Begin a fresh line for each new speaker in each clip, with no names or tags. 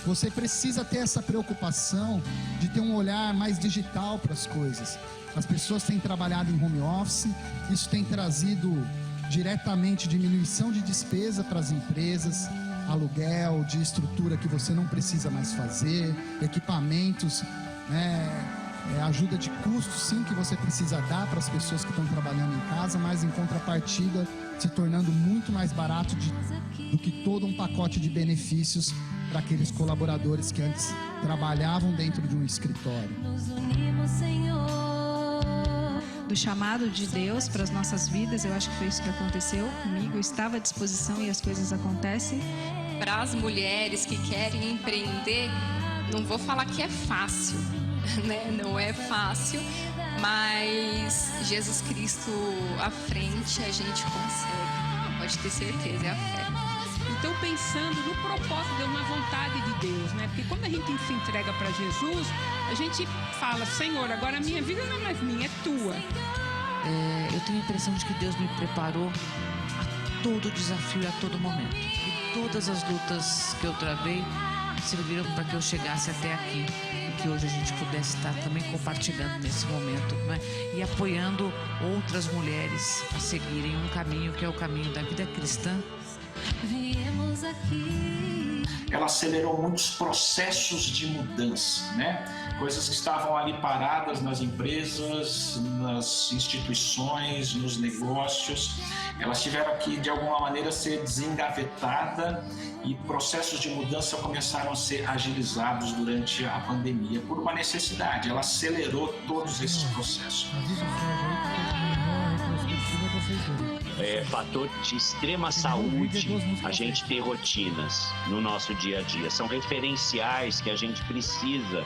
Você precisa ter essa preocupação de ter um olhar mais digital para as coisas. As pessoas têm trabalhado em home office, isso tem trazido diretamente diminuição de despesa para as empresas, aluguel de estrutura que você não precisa mais fazer, equipamentos, ajuda de custo sim que você precisa dar para as pessoas que estão trabalhando em casa, mas em contrapartida se tornando muito mais barato do que todo um pacote de benefícios para aqueles colaboradores que antes trabalhavam dentro de um escritório.
Do chamado de Deus para as nossas vidas, eu acho que foi isso que aconteceu comigo. Eu estava à disposição e as coisas acontecem.
Para as mulheres que querem empreender, não vou falar que é fácil, né? Não é fácil, mas Jesus Cristo à frente a gente consegue. Pode ter certeza, é a fé.
Então, pensando no propósito, na vontade de Deus, né? Porque quando a gente se entrega para Jesus, a gente fala: Senhor, agora a minha vida não é mais minha, é tua.
Eu tenho a impressão de que Deus me preparou a todo desafio, a todo momento. E todas as lutas que eu travei serviram para que eu chegasse até aqui. E que hoje a gente pudesse estar também compartilhando nesse momento, né? E apoiando outras mulheres a seguirem um caminho que é o caminho da vida cristã.
Viemos aqui.
Ela acelerou muitos processos de mudança, né? Coisas que estavam ali paradas nas empresas, nas instituições, nos negócios. Elas tiveram que, de alguma maneira, ser desengavetadas e processos de mudança começaram a ser agilizados durante a pandemia por uma necessidade. Ela acelerou todos esses processos.
Fator de extrema saúde, a gente ter rotinas no nosso dia a dia. São referenciais que a gente precisa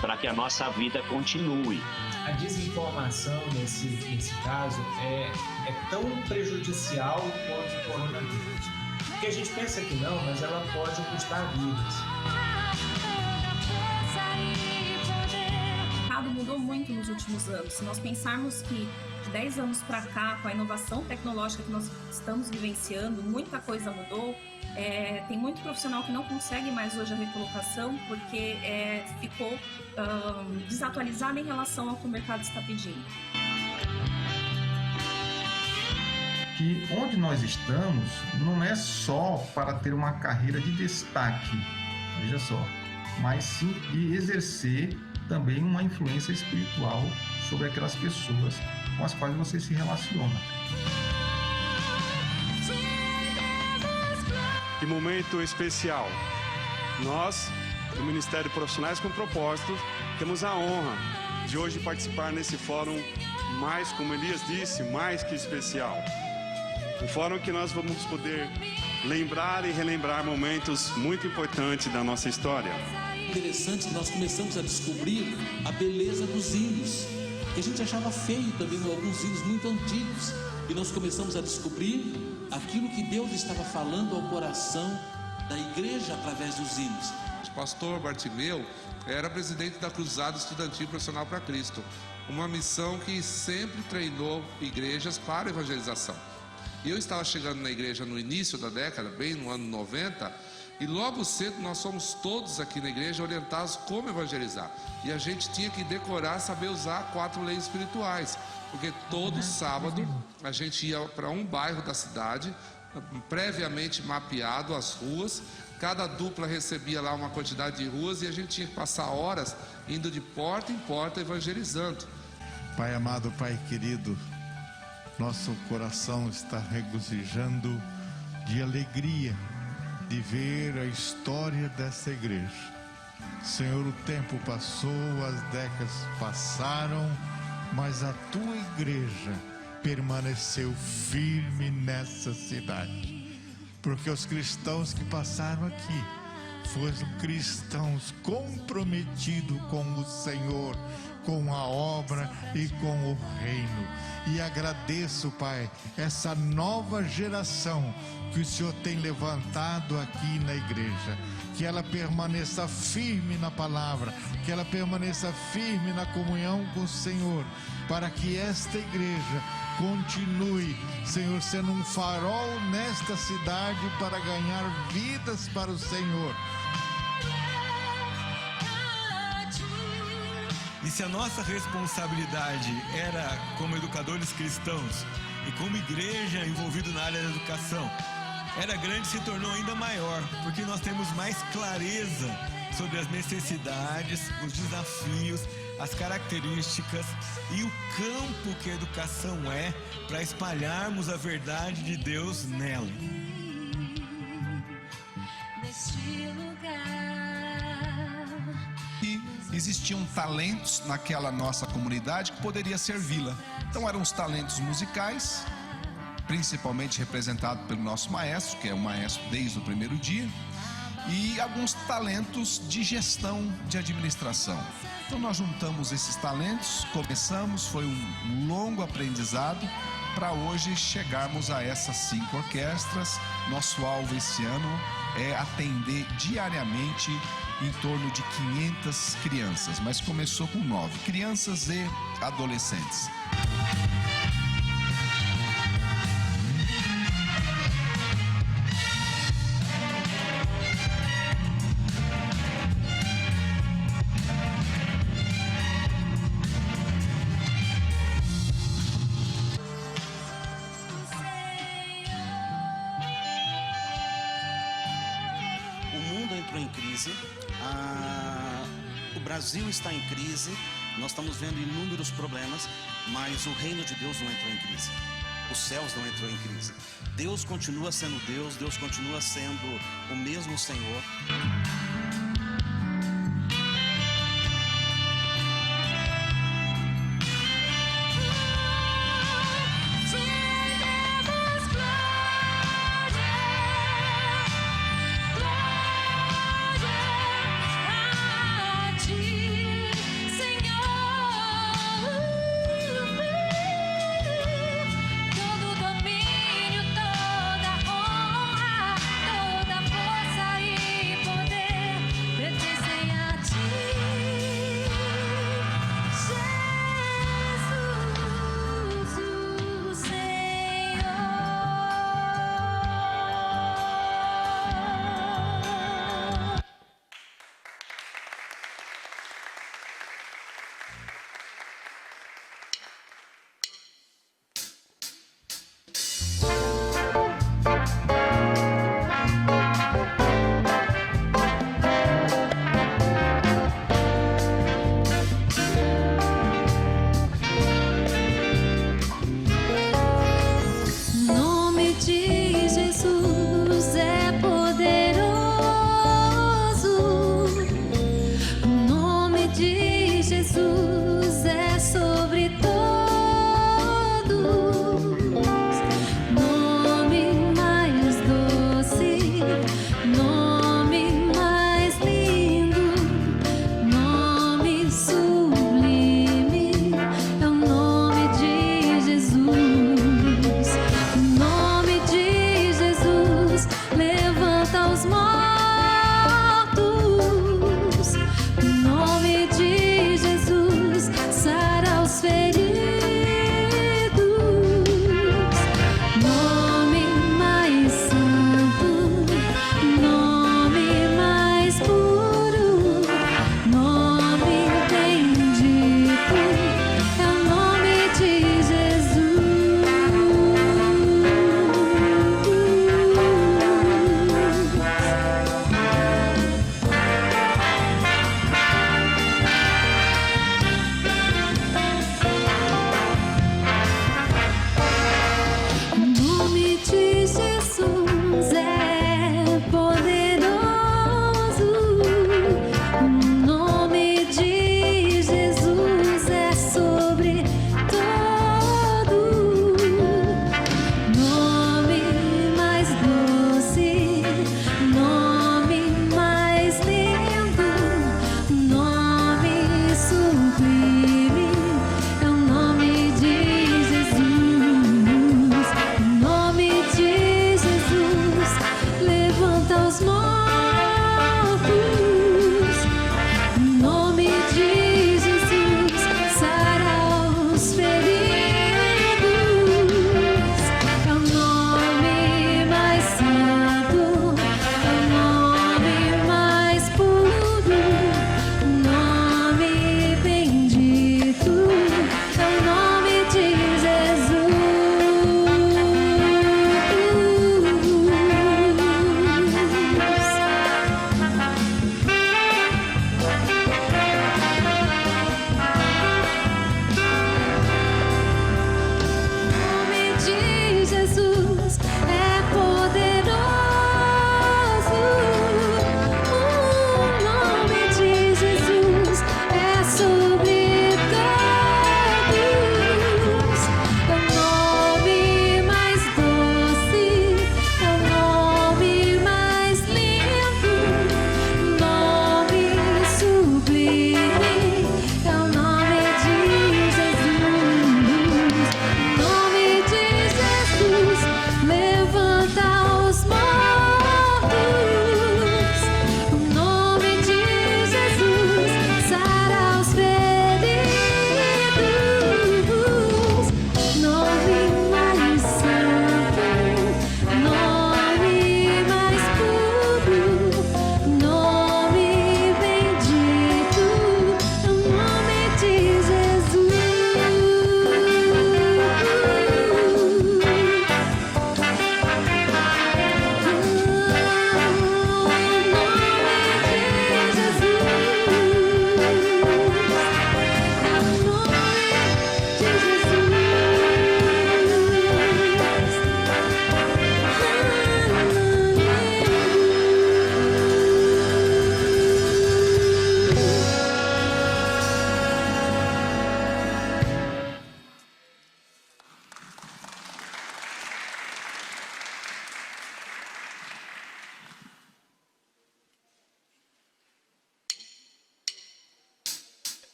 para que a nossa vida continue.
A desinformação nesse caso é tão prejudicial quanto o coronavírus. Porque a gente pensa que não, mas ela pode custar vidas.
O mercado mudou muito nos últimos anos. Se nós pensarmos que de 10 anos para cá, com a inovação tecnológica que nós estamos vivenciando, muita coisa mudou. Tem muito profissional que não consegue mais hoje a recolocação porque ficou desatualizado em relação ao que o mercado está pedindo.
Que onde nós estamos não é só para ter uma carreira de destaque, veja só, mas sim de exercer também uma influência espiritual sobre aquelas pessoas com as quais você se relaciona.
Que momento especial! Nós, do Ministério Profissionais com Propósito, temos a honra de hoje participar nesse fórum mais, como Elias disse, mais que especial. Um fórum que nós vamos poder lembrar e relembrar momentos muito importantes da nossa história.
Interessante que nós começamos a descobrir a beleza dos hinos, que a gente achava feio também em alguns hinos muito antigos, e nós começamos a descobrir aquilo que Deus estava falando ao coração da igreja através dos hinos.
O pastor Bartimeu era presidente da Cruzada Estudantil Profissional para Cristo, uma missão que sempre treinou igrejas para evangelização. E eu estava chegando na igreja no início da década, bem no ano 90, e logo cedo nós fomos todos aqui na igreja orientados como evangelizar. E a gente tinha que decorar, saber usar 4 leis espirituais, porque todo sábado a gente ia para um bairro da cidade, previamente mapeado as ruas, cada dupla recebia lá uma quantidade de ruas e a gente tinha que passar horas indo de porta em porta evangelizando.
Pai amado, Pai querido, nosso coração está regozijando de alegria de ver a história dessa igreja. Senhor, o tempo passou, as décadas passaram, mas a tua igreja permaneceu firme nessa cidade. Porque os cristãos que passaram aqui foram cristãos comprometidos com o Senhor, com a obra e com o reino. E agradeço, Pai, essa nova geração que o Senhor tem levantado aqui na igreja. Que ela permaneça firme na palavra, que ela permaneça firme na comunhão com o Senhor, para que esta igreja continue, Senhor, sendo um farol nesta cidade para ganhar vidas para o Senhor.
E se a nossa responsabilidade era, como educadores cristãos e como igreja envolvida na área da educação, era grande, se tornou ainda maior, porque nós temos mais clareza sobre as necessidades, os desafios, as características e o campo que a educação é para espalharmos a verdade de Deus nela.
E existiam talentos naquela nossa comunidade que poderia servi-la. Então eram os talentos musicais, principalmente representado pelo nosso maestro, que é o maestro desde o primeiro dia, e alguns talentos de gestão, de administração. Então nós juntamos esses talentos, começamos, foi um longo aprendizado para hoje chegarmos a essas 5 orquestras. Nosso alvo esse ano é atender diariamente em torno de 500 crianças, mas começou com 9, crianças e adolescentes.
O Brasil está em crise, nós estamos vendo inúmeros problemas, mas o reino de Deus não entrou em crise. Os céus não entrou em crise. Deus continua sendo Deus, Deus continua sendo o mesmo Senhor.
Bendito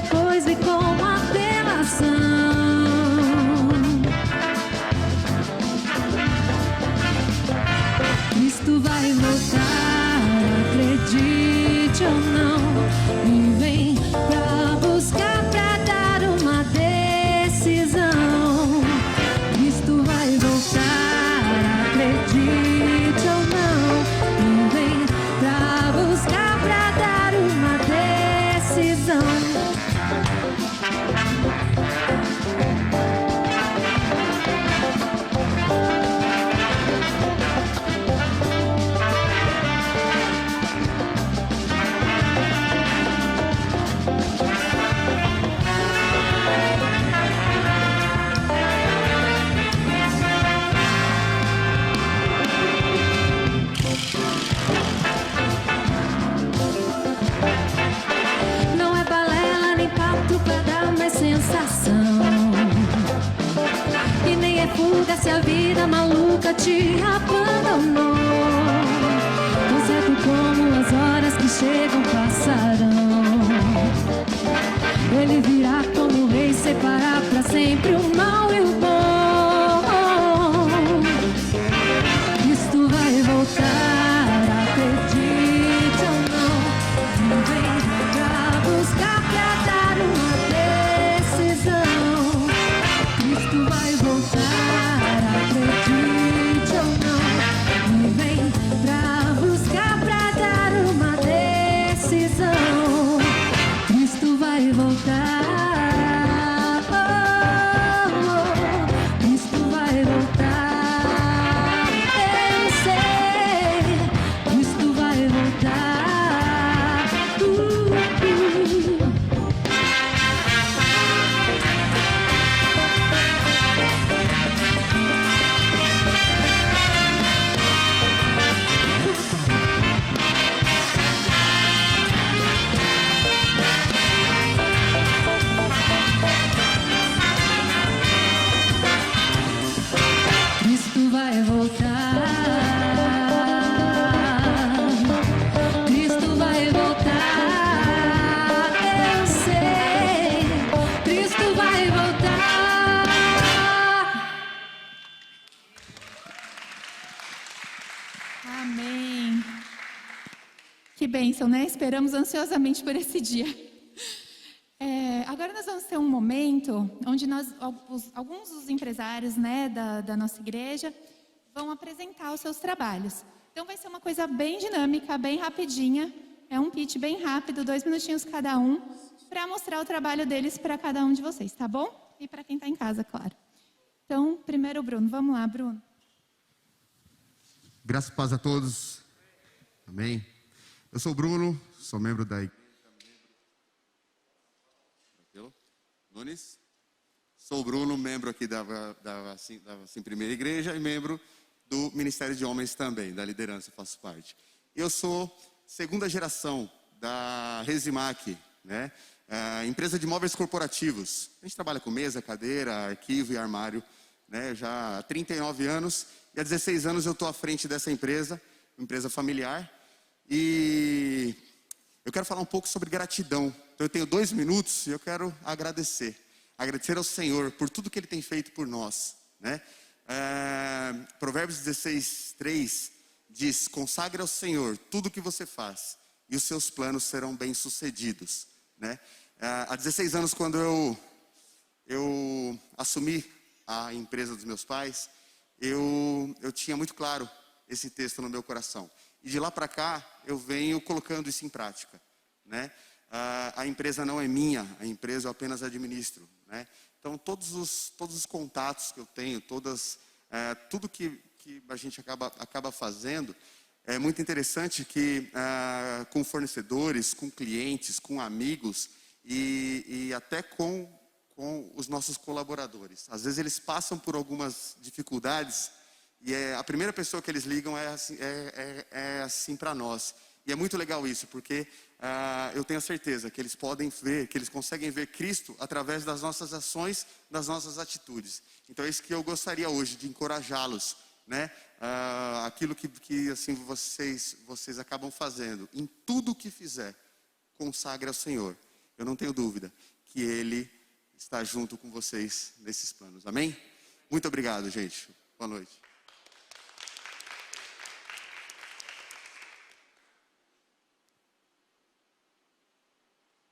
depois vem com apelação. Cristo vai voltar, acredite ou não, e vem pra buscar, pra dar uma decisão. Cristo vai voltar, acredite ou não, e vem pra buscar, pra dar uma decisão. Não é balela nem papo pra dar mais sensação, e nem é fuga se a vida maluca te abandonou. Tão certo como as horas que chegam passarão, ele virá como rei, separar pra sempre o mal e o bom. Cristo vai voltar, acredite ou não, e vem pra buscar, pra dar uma decisão. Cristo vai voltar, acredite ou não, e vem pra buscar, pra dar uma decisão. Cristo vai voltar, Cristo vai voltar, eu sei, Cristo vai voltar. Cristo vai voltar, Cristo vai voltar, eu sei, Cristo vai voltar.
Amém. Que bênção, né? Esperamos ansiosamente por esse dia. Agora nós vamos ter um momento onde alguns dos empresários, né, da nossa igreja vão apresentar os seus trabalhos. Então vai ser uma coisa bem dinâmica, bem rapidinha. É um pitch bem rápido, 2 minutinhos cada um, para mostrar o trabalho deles para cada um de vocês, tá bom? E para quem está em casa, claro. Então, primeiro o Bruno. Vamos lá, Bruno.
Graça e paz a todos. Amém. Eu sou o Bruno, sou membro da igreja. Nunes. Sou o Bruno, membro aqui da Primeira Igreja e membro do Ministério de Homens também, da liderança, faço parte. Eu sou segunda geração da Resimac, né? Empresa de móveis corporativos. A gente trabalha com mesa, cadeira, arquivo e armário, né? Já há 39 anos e há 16 anos eu estou à frente dessa empresa, uma empresa familiar. E eu quero falar um pouco sobre gratidão. Então eu tenho 2 minutos e eu quero agradecer. Agradecer ao Senhor por tudo que Ele tem feito por nós, né? Provérbios 16:3 diz: consagre ao Senhor tudo o que você faz e os seus planos serão bem-sucedidos, né? Há 16 anos, quando eu assumi a empresa dos meus pais, eu tinha muito claro esse texto no meu coração. E de lá para cá, eu venho colocando isso em prática, né? A empresa não é minha, a empresa eu apenas administro, né? Então, todos os contatos que eu tenho, tudo que a gente acaba fazendo, é muito interessante que com fornecedores, com clientes, com amigos e até com os nossos colaboradores. Às vezes eles passam por algumas dificuldades e a primeira pessoa que eles ligam é assim para nós. E é muito legal isso, porque eu tenho a certeza que eles podem ver, que eles conseguem ver Cristo através das nossas ações, das nossas atitudes. Então é isso que eu gostaria hoje, de encorajá-los, né? Aquilo que assim, vocês acabam fazendo, em tudo o que fizer, consagre ao Senhor. eu não tenho dúvida que Ele está junto com vocês nesses planos. Amém? Muito obrigado, gente. Boa noite.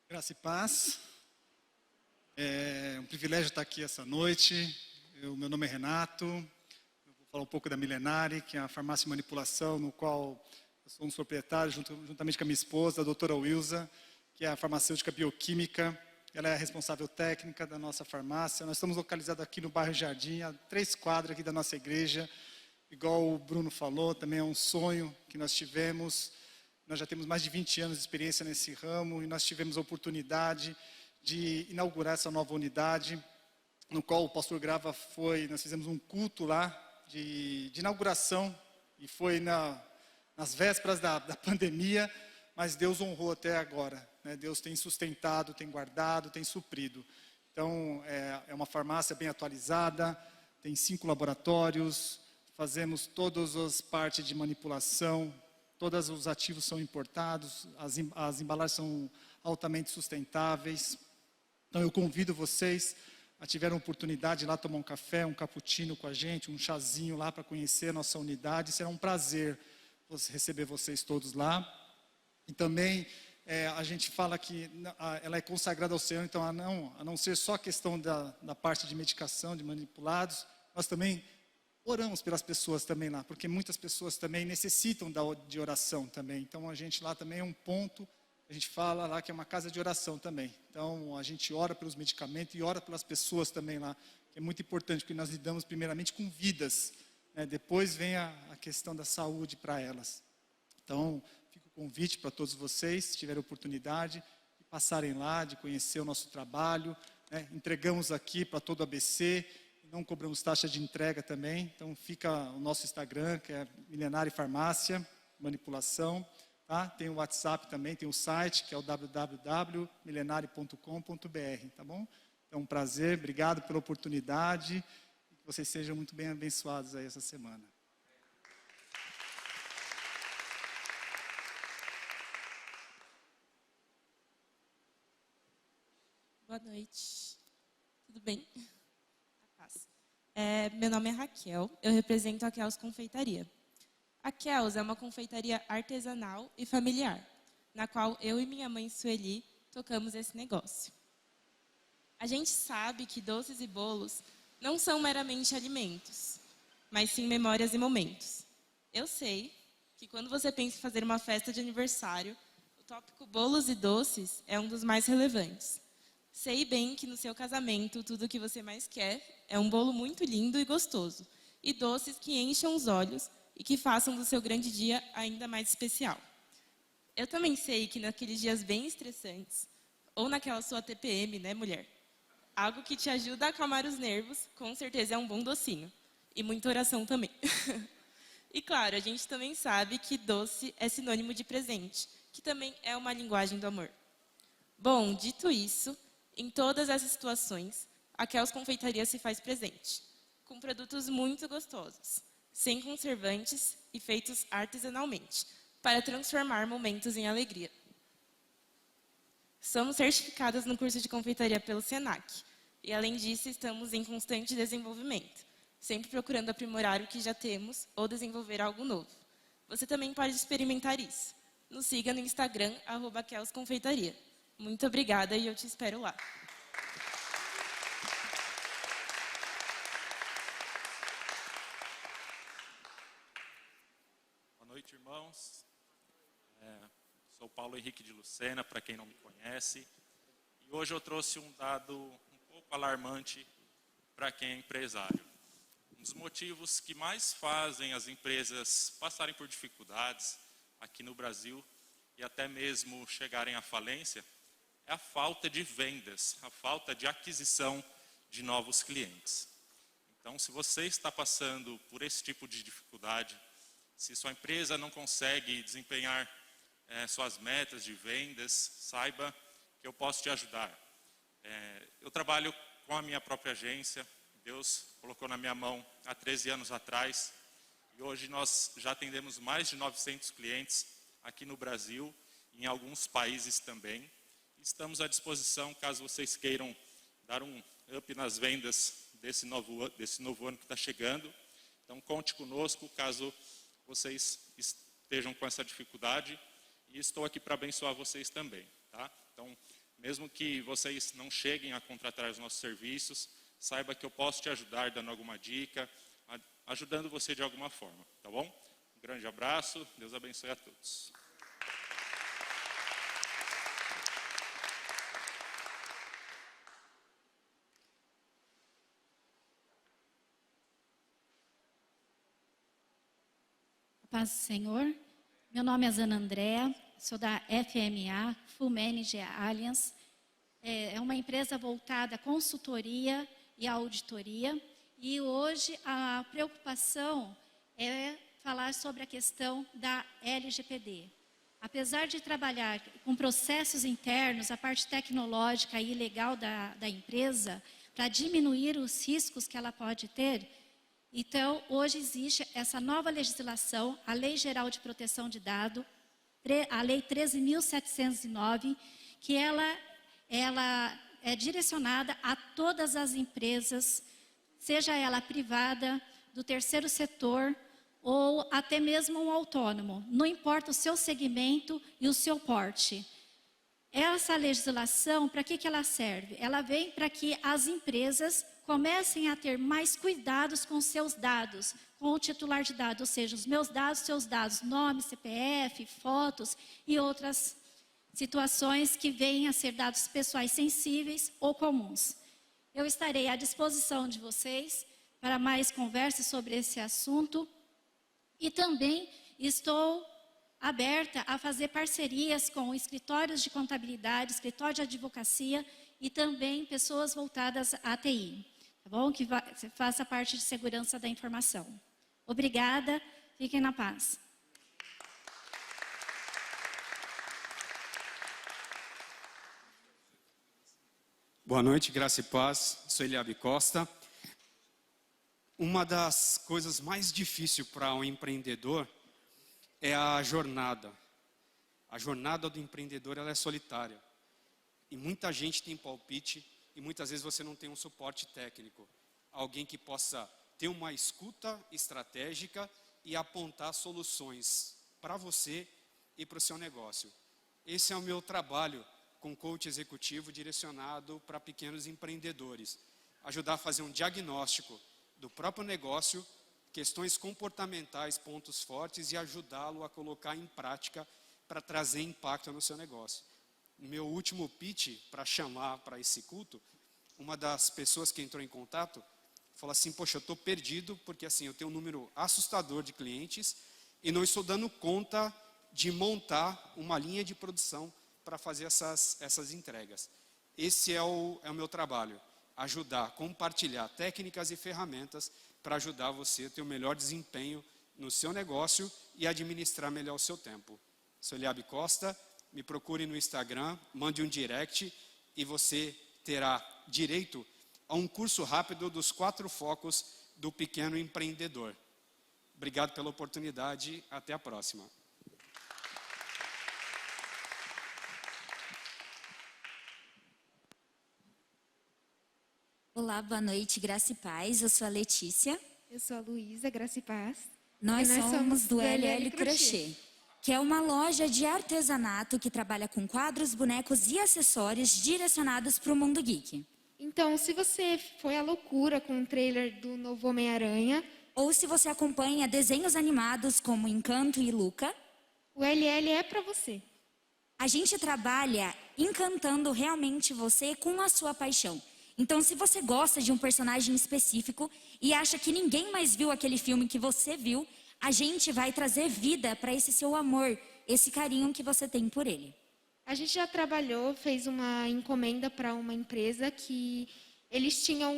Graça e paz. É um privilégio estar aqui essa noite. Meu nome é Renato. Eu vou falar um pouco da Milenari, que é a farmácia de manipulação, no qual eu sou um dos proprietários, juntamente com a minha esposa, a doutora Wilza, que é a farmacêutica bioquímica. Ela é a responsável técnica da nossa farmácia. Nós estamos localizados aqui no bairro Jardim, a 3 quadras aqui da nossa igreja. Igual o Bruno falou, também é um sonho que nós tivemos. Nós já temos mais de 20 anos de experiência nesse ramo e nós tivemos a oportunidade de inaugurar essa nova unidade, no qual o pastor Grava nós fizemos um culto lá de inauguração, e foi nas vésperas da pandemia, mas Deus honrou até agora, né? Deus tem sustentado, tem guardado, tem suprido. Então, é uma farmácia bem atualizada, tem 5 laboratórios, fazemos todas as partes de manipulação, todos os ativos são importados, as embalagens são altamente sustentáveis. Então eu convido vocês a tiverem a oportunidade de ir lá tomar um café, um cappuccino com a gente, um chazinho lá para conhecer a nossa unidade. Será um prazer receber vocês todos lá. E também a gente fala que ela é consagrada ao Senhor, então a não ser só a questão da parte de medicação, de manipulados, nós também oramos pelas pessoas também lá, porque muitas pessoas também necessitam de oração também. Então a gente lá também é um ponto, a gente fala lá que é uma casa de oração também. Então a gente ora pelos medicamentos e ora pelas pessoas também lá, que é muito importante, porque nós lidamos primeiramente com vidas, né? Depois vem a questão da saúde para elas. Então fica o convite para todos vocês, se tiverem oportunidade, de passarem lá, de conhecer o nosso trabalho, né? Entregamos aqui para todo o ABC, não cobramos taxa de entrega também, então fica o nosso Instagram, que é Milenari Farmácia, Manipulação, tá? Tem o WhatsApp também, tem o site, que é o www.milenari.com.br, tá bom? É um prazer, obrigado pela oportunidade, e que vocês sejam muito bem abençoados aí essa semana.
Boa noite, tudo bem? Meu nome é Raquel, eu represento a Kels Confeitaria. A Kels é uma confeitaria artesanal e familiar, na qual eu e minha mãe Sueli tocamos esse negócio. A gente sabe que doces e bolos não são meramente alimentos, mas sim memórias e momentos. Eu sei que quando você pensa em fazer uma festa de aniversário, o tópico bolos e doces é um dos mais relevantes. Sei bem que no seu casamento, tudo o que você mais quer é um bolo muito lindo e gostoso, e doces que encham os olhos e que façam do seu grande dia ainda mais especial. Eu também sei que naqueles dias bem estressantes, ou naquela sua TPM, né, mulher? Algo que te ajuda a acalmar os nervos, com certeza é um bom docinho. E muita oração também. E claro, a gente também sabe que doce é sinônimo de presente, que também é uma linguagem do amor. Bom, dito isso, em todas essas situações, a Kels Confeitaria se faz presente, com produtos muito gostosos, sem conservantes e feitos artesanalmente, para transformar momentos em alegria. Somos certificadas no curso de confeitaria pelo SENAC, e além disso, estamos em constante desenvolvimento, sempre procurando aprimorar o que já temos ou desenvolver algo novo. Você também pode experimentar isso. Nos siga no Instagram, @KelsConfeitaria. Muito obrigada e eu te espero lá.
Boa noite, irmãos. Sou Paulo Henrique de Lucena, para quem não me conhece. E hoje eu trouxe um dado um pouco alarmante para quem é empresário. Um dos motivos que mais fazem as empresas passarem por dificuldades aqui no Brasil e até mesmo chegarem à falência é a falta de vendas, a falta de aquisição de novos clientes. Então, se você está passando por esse tipo de dificuldade, se sua empresa não consegue desempenhar suas metas de vendas, saiba que eu posso te ajudar. Eu trabalho com a minha própria agência, Deus colocou na minha mão há 13 anos atrás, e hoje nós já atendemos mais de 900 clientes aqui no Brasil, em alguns países também. estamos à disposição caso vocês queiram dar um up nas vendas desse novo ano que está chegando. Então, conte conosco caso vocês estejam com essa dificuldade, e estou aqui para abençoar vocês também, tá? Então, mesmo que vocês não cheguem a contratar os nossos serviços, saiba que eu posso te ajudar dando alguma dica, ajudando você de alguma forma, tá bom? Um grande abraço, Deus abençoe a todos.
Paz do Senhor, meu nome é Zana Andréa, sou da FMA, Full Manager Alliance. É uma empresa voltada à consultoria e à auditoria, e hoje a preocupação é falar sobre a questão da LGPD. Apesar de trabalhar com processos internos, a parte tecnológica e legal da empresa, para diminuir os riscos que ela pode ter, então, hoje existe essa nova legislação, a Lei Geral de Proteção de Dados, a Lei 13.709, que ela é direcionada a todas as empresas, seja ela privada, do terceiro setor ou até mesmo um autônomo, não importa o seu segmento e o seu porte. Essa legislação, para que ela serve? Ela vem para que as empresas comecem a ter mais cuidados com seus dados, com o titular de dados, ou seja, os meus dados, seus dados, nome, CPF, fotos e outras situações que venham a ser dados pessoais sensíveis ou comuns. Eu estarei à disposição de vocês para mais conversas sobre esse assunto e também estou aberta a fazer parcerias com escritórios de contabilidade, escritório de advocacia e também pessoas voltadas à TI, tá bom? Que faça parte de segurança da informação. Obrigada, fiquem na paz.
Boa noite, graça e paz. Sou Eliabe Costa. Uma das coisas mais difíceis para um empreendedor é a jornada. A jornada do empreendedor ela é solitária. E muita gente tem palpite e muitas vezes você não tem um suporte técnico. Alguém que possa ter uma escuta estratégica e apontar soluções para você e para o seu negócio. Esse é o meu trabalho com coach executivo direcionado para pequenos empreendedores. Ajudar a fazer um diagnóstico do próprio negócio, questões comportamentais, pontos fortes e ajudá-lo a colocar em prática para trazer impacto no seu negócio. No meu último pitch, para chamar para esse culto, uma das pessoas que entrou em contato falou assim, poxa, eu estou perdido porque assim, eu tenho um número assustador de clientes e não estou dando conta de montar uma linha de produção para fazer essas entregas. Esse é o meu trabalho, ajudar, compartilhar técnicas e ferramentas para ajudar você a ter o melhor desempenho no seu negócio e administrar melhor o seu tempo. Sou Eliabe Costa, me procure no Instagram, mande um direct e você terá direito a um curso rápido dos 4 focos do pequeno empreendedor. Obrigado pela oportunidade, até a próxima.
Olá, boa noite, graça e paz. Eu sou a Letícia.
Eu sou a Luísa, graça e paz.
Nós somos do LL Crochê, que é uma loja de artesanato que trabalha com quadros, bonecos e acessórios direcionados para o mundo geek.
Então, se você foi à loucura com o trailer do novo Homem-Aranha,
ou se você acompanha desenhos animados como Encanto e Luca,
o LL é para você.
A gente trabalha encantando realmente você com a sua paixão. Então, se você gosta de um personagem específico e acha que ninguém mais viu aquele filme que você viu, a gente vai trazer vida para esse seu amor, esse carinho que você tem por ele.
A gente já trabalhou, fez uma encomenda para uma empresa que eles tinham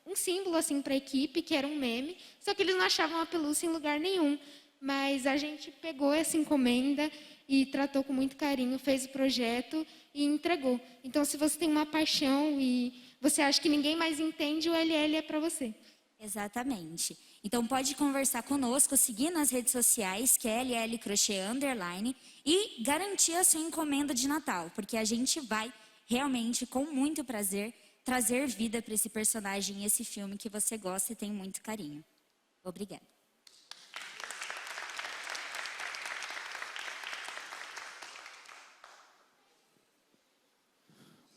um símbolo assim para a equipe, que era um meme, só que eles não achavam a pelúcia em lugar nenhum. Mas a gente pegou essa encomenda e tratou com muito carinho, fez o projeto e entregou. Então, se você tem uma paixão e você acha que ninguém mais entende, o LL é para você.
Exatamente. Então pode conversar conosco, seguir nas redes sociais, que é LLCrochê_, e garantir a sua encomenda de Natal, porque a gente vai realmente, com muito prazer, trazer vida para esse personagem, esse filme que você gosta e tem muito carinho. Obrigada.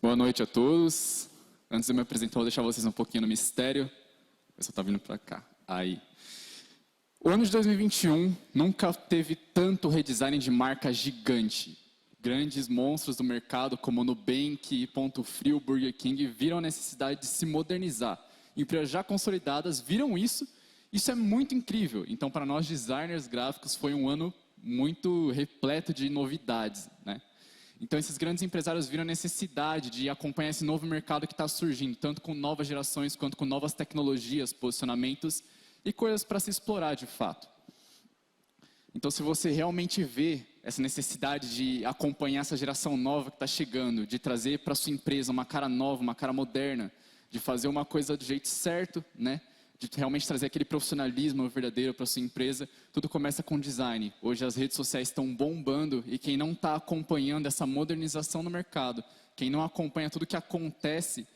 Boa noite a todos. Antes de eu me apresentar, vou deixar vocês um pouquinho no mistério. O pessoal tá vindo para cá. Aí. O ano de 2021 nunca teve tanto redesign de marca gigante. Grandes monstros do mercado como Nubank, Ponto Frio, Burger King viram a necessidade de se modernizar. Empresas já consolidadas viram isso. Isso é muito incrível. Então, para nós designers gráficos, foi um ano muito repleto de novidades, né? Então, esses grandes empresários viram a necessidade de acompanhar esse novo mercado que está surgindo, tanto com novas gerações, quanto com novas tecnologias, posicionamentos e coisas para se explorar de fato. Então, se você realmente vê essa necessidade de acompanhar essa geração nova que está chegando, de trazer para sua empresa uma cara nova, uma cara moderna, de fazer uma coisa do jeito certo, né? De realmente trazer aquele profissionalismo verdadeiro para sua empresa, tudo começa com design. Hoje as redes sociais estão bombando e quem não está acompanhando essa modernização no mercado, quem não acompanha tudo que acontece,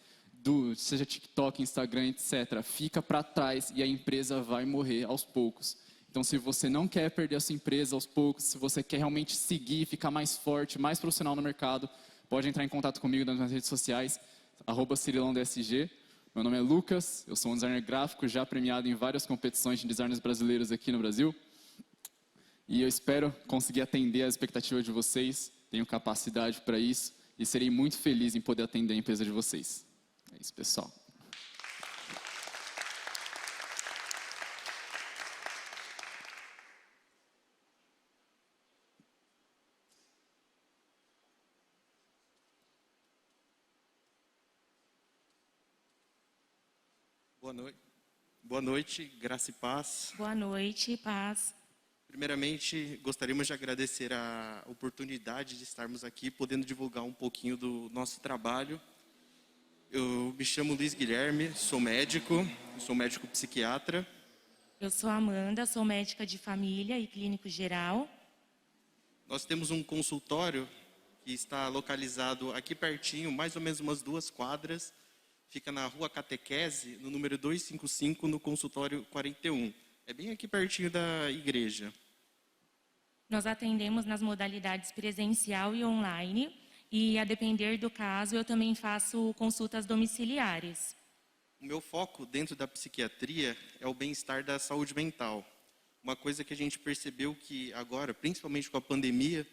seja TikTok, Instagram, etc., fica para trás e a empresa vai morrer aos poucos. Então, se você não quer perder a sua empresa aos poucos, se você quer realmente seguir, ficar mais forte, mais profissional no mercado, pode entrar em contato comigo nas minhas redes sociais, @cirilondsg. Meu nome é Lucas, eu sou um designer gráfico já premiado em várias competições de designers brasileiros aqui no Brasil. E eu espero conseguir atender às expectativas de vocês, tenho capacidade para isso e serei muito feliz em poder atender a empresa de vocês. É isso, pessoal.
Boa noite, graça e paz.
Boa noite, paz.
Primeiramente, gostaríamos de agradecer a oportunidade de estarmos aqui, podendo divulgar um pouquinho do nosso trabalho. Eu me chamo Luiz Guilherme, sou médico psiquiatra.
Eu sou Amanda, sou médica de família e clínico geral.
Nós temos um consultório que está localizado aqui pertinho, mais ou menos umas 2 quadras. Fica na Rua Catequese, no número 255, no consultório 41. É bem aqui pertinho da igreja.
Nós atendemos nas modalidades presencial e online. E, a depender do caso, eu também faço consultas domiciliares.
O meu foco dentro da psiquiatria é o bem-estar da saúde mental. Uma coisa que a gente percebeu que agora, principalmente com a pandemia,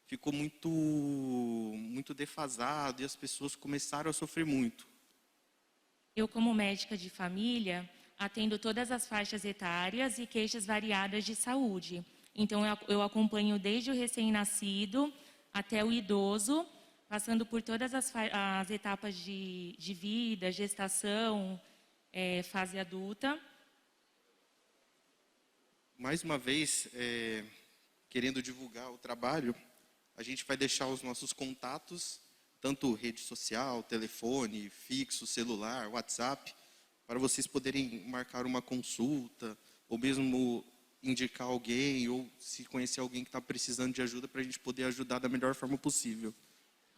ficou muito defasado e as pessoas começaram a sofrer muito.
Eu, como médica de família, atendo todas as faixas etárias e queixas variadas de saúde. Então, eu acompanho desde o recém-nascido até o idoso, passando por todas as etapas de vida, gestação, fase adulta.
Mais uma vez, querendo divulgar o trabalho, a gente vai deixar os nossos contatos, tanto rede social, telefone, fixo, celular, WhatsApp, para vocês poderem marcar uma consulta, ou mesmo indicar alguém, ou se conhecer alguém que está precisando de ajuda, para a gente poder ajudar da melhor forma possível.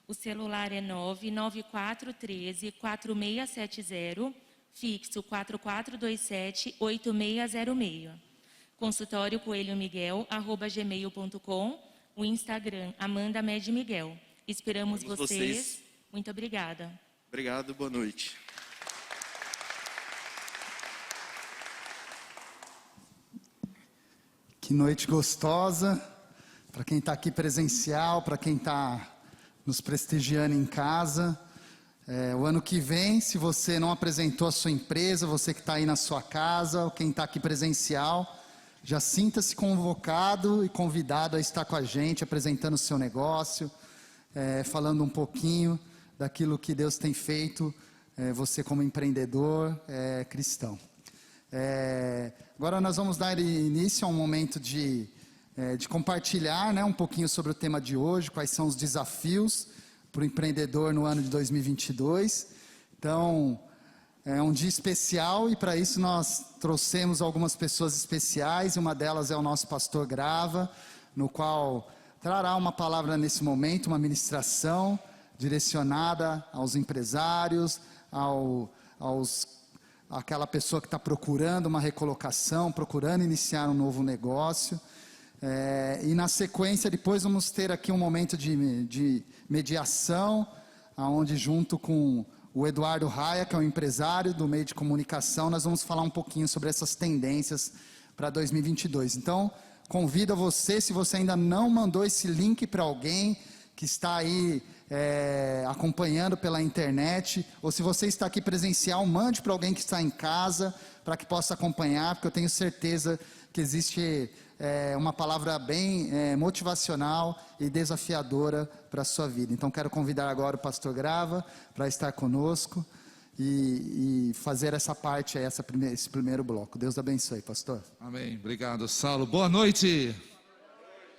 O celular é 99413-4670, fixo 4427-8606. Consultório Coelho Miguel, @gmail.com, o Instagram Amanda Med Miguel. Esperamos vocês. Muito obrigada.
Obrigado, boa noite.
Que noite gostosa, para quem está aqui presencial, para quem está nos prestigiando em casa. O ano que vem, se você não apresentou a sua empresa, você que está aí na sua casa, ou quem está aqui presencial, já sinta-se convocado e convidado a estar com a gente, apresentando o seu negócio, falando um pouquinho daquilo que Deus tem feito, você como empreendedor cristão. Agora nós vamos dar início a um momento de compartilhar, um pouquinho sobre o tema de hoje, quais são os desafios para o empreendedor no ano de 2022. Então, É um dia especial e para isso nós trouxemos algumas pessoas especiais. Uma delas é o nosso pastor Grava, no qual trará uma palavra nesse momento, uma ministração direcionada aos empresários, àquela pessoa que está procurando uma recolocação, procurando iniciar um novo negócio. E na sequência, depois vamos ter aqui um momento de mediação, onde junto com o Eduardo Raia, que é um empresário do meio de comunicação, nós vamos falar um pouquinho sobre essas tendências para 2022. Então, convido a você, se você ainda não mandou esse link para alguém que está aí acompanhando pela internet, ou se você está aqui presencial, mande para alguém que está em casa, para que possa acompanhar, porque eu tenho certeza que existe uma palavra bem motivacional e desafiadora para a sua vida. Então, quero convidar agora o pastor Grava para estar conosco e fazer essa parte, esse primeiro bloco. Deus abençoe, pastor.
Amém. Obrigado, Saulo. Boa noite.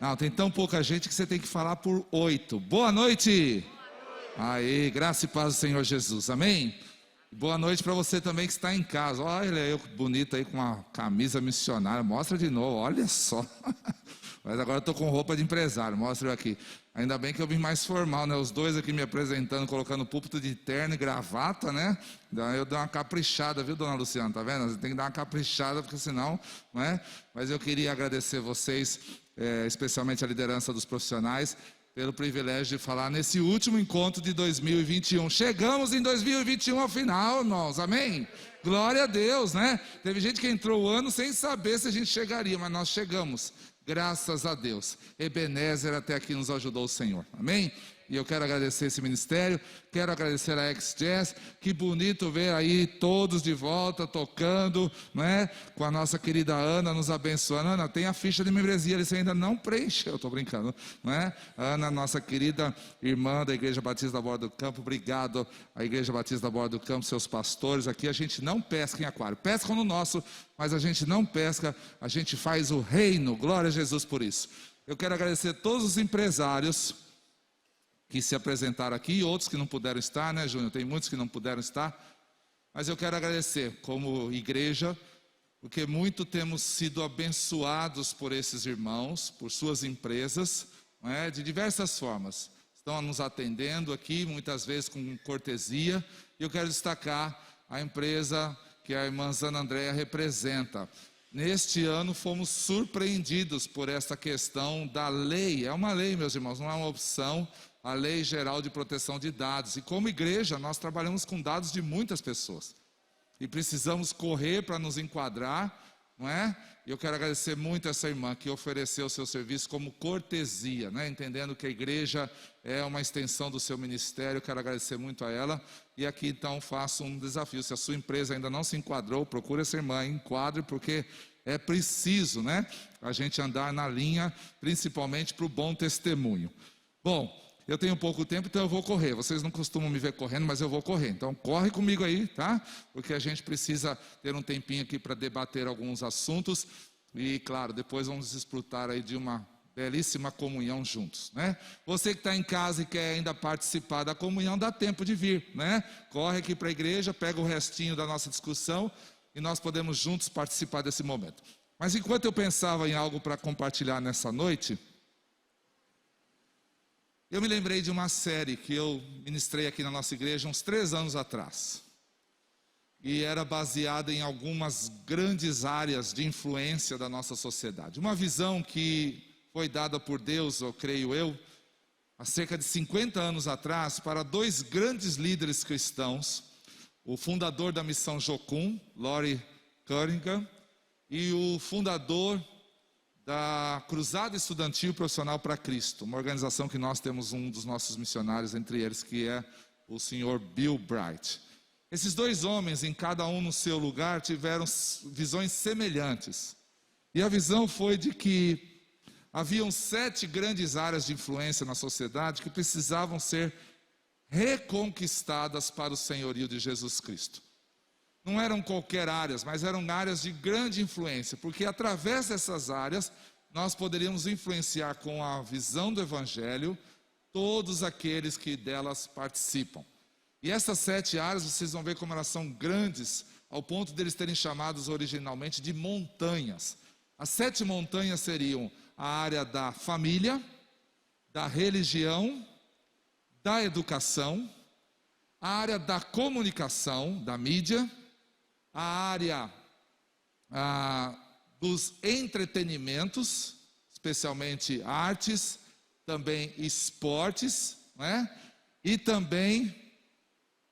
Não, tem tão pouca gente que você tem que falar por 8. Boa noite. Aí, graça e paz do Senhor Jesus. Amém. Boa noite para você também que está em casa. Olha eu bonito aí com uma camisa missionária. Mostra de novo, olha só. Mas agora eu estou com roupa de empresário. Mostra eu aqui. Ainda bem que eu vim mais formal, né? Os dois aqui me apresentando, colocando púlpito de terno e gravata, né? Daí eu dou uma caprichada, viu, dona Luciana? Tá vendo? Você tem que dar uma caprichada, porque senão, não é? Mas eu queria agradecer vocês, especialmente a liderança dos profissionais, pelo privilégio de falar nesse último encontro de 2021. Chegamos em 2021 ao final, irmãos, amém? Glória a Deus, né? Teve gente que entrou o ano sem saber se a gente chegaria, mas nós chegamos, graças a Deus. Ebenezer até aqui nos ajudou o Senhor, amém? E eu quero agradecer esse ministério, quero agradecer a X-Jazz, que bonito ver aí todos de volta, tocando, né? Com a nossa querida Ana nos abençoando. Ana, tem a ficha de membresia, você ainda não preencheu, estou brincando, né? Ana, nossa querida irmã da Igreja Batista da Borda do Campo, obrigado à Igreja Batista da Borda do Campo, seus pastores. Aqui a gente não pesca em aquário, pescam no nosso, mas a gente não pesca, a gente faz o reino, glória a Jesus por isso. Eu quero agradecer a todos os empresários que se apresentaram aqui e outros que não puderam estar, né, Júnior? Tem muitos que não puderam estar, mas eu quero agradecer como igreja, porque muito temos sido abençoados por esses irmãos, por suas empresas, não é? De diversas formas. Estão nos atendendo aqui, muitas vezes com cortesia, e eu quero destacar a empresa que a irmã Ana Andréa representa. Neste ano fomos surpreendidos por essa questão da lei. É uma lei, meus irmãos, não é uma opção. A Lei Geral de Proteção de Dados. E como igreja, nós trabalhamos com dados de muitas pessoas. E precisamos correr para nos enquadrar, não é? E eu quero agradecer muito a essa irmã que ofereceu o seu serviço como cortesia, né? Entendendo que a igreja é uma extensão do seu ministério. Eu quero agradecer muito a ela. E aqui então faço um desafio. Se a sua empresa ainda não se enquadrou, procure essa irmã, enquadre, porque é preciso, né? A gente andar na linha, principalmente para o bom testemunho. Bom, eu tenho pouco tempo, então eu vou correr. Vocês não costumam me ver correndo, mas eu vou correr. Então corre comigo aí, tá? Porque a gente precisa ter um tempinho aqui para debater alguns assuntos. E claro, depois vamos desfrutar aí de uma belíssima comunhão juntos, né? Você que está em casa e quer ainda participar da comunhão, dá tempo de vir, né? Corre aqui para a igreja, pega o restinho da nossa discussão e nós podemos juntos participar desse momento. Mas enquanto eu pensava em algo para compartilhar nessa noite, eu me lembrei de uma série que eu ministrei aqui na nossa igreja uns 3 anos atrás. E era baseada em algumas grandes áreas de influência da nossa sociedade. Uma visão que foi dada por Deus, eu creio eu, há cerca de 50 anos atrás, para 2 grandes líderes cristãos. O fundador da Missão Jocum, Lori Cunningham, e o fundador da Cruzada Estudantil Profissional para Cristo, uma organização que nós temos um dos nossos missionários entre eles, que é o senhor Bill Bright. Esses 2 homens, em cada um no seu lugar, tiveram visões semelhantes. E a visão foi de que haviam 7 grandes áreas de influência na sociedade que precisavam ser reconquistadas para o senhorio de Jesus Cristo. Não eram qualquer áreas, mas eram áreas de grande influência, porque através dessas áreas nós poderíamos influenciar com a visão do Evangelho todos aqueles que delas participam. E essas 7 áreas, vocês vão ver como elas são grandes, ao ponto deles terem chamados originalmente de montanhas. As 7 montanhas seriam a área da família, da religião, da educação, a área da comunicação, da mídia, a área dos entretenimentos, especialmente artes, também esportes, né? E também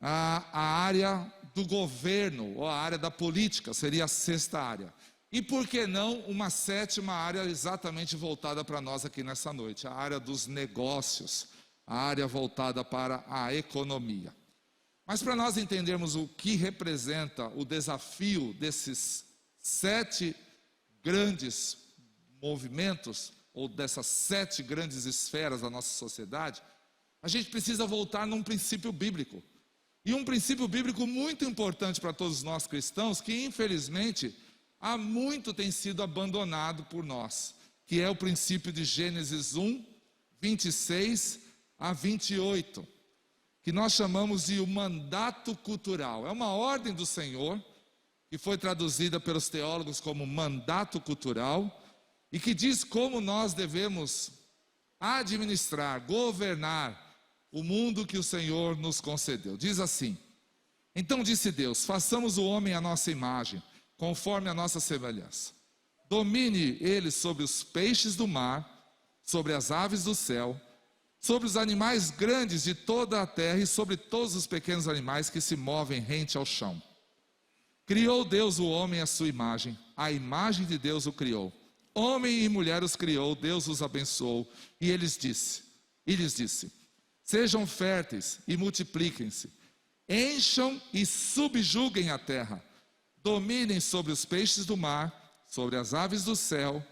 a área do governo, ou a área da política, seria a 6ª área. E por que não uma 7ª área exatamente voltada para nós aqui nessa noite? A área dos negócios, a área voltada para a economia. Mas para nós entendermos o que representa o desafio desses 7 grandes movimentos, ou dessas 7 grandes esferas da nossa sociedade, a gente precisa voltar num princípio bíblico. E um princípio bíblico muito importante para todos nós cristãos, que infelizmente há muito tem sido abandonado por nós, que é o princípio de Gênesis 1, 26 a 28, que nós chamamos de o mandato cultural. É uma ordem do Senhor, que foi traduzida pelos teólogos como mandato cultural, e que diz como nós devemos administrar, governar o mundo que o Senhor nos concedeu. Diz assim: então disse Deus, façamos o homem à nossa imagem, conforme a nossa semelhança. Domine ele sobre os peixes do mar, sobre as aves do céu, sobre os animais grandes de toda a terra e sobre todos os pequenos animais que se movem rente ao chão. Criou Deus o homem à sua imagem, a imagem de Deus o criou. Homem e mulher os criou, Deus os abençoou, e lhes disse: sejam férteis e multipliquem-se, encham e subjuguem a terra, dominem sobre os peixes do mar, sobre as aves do céu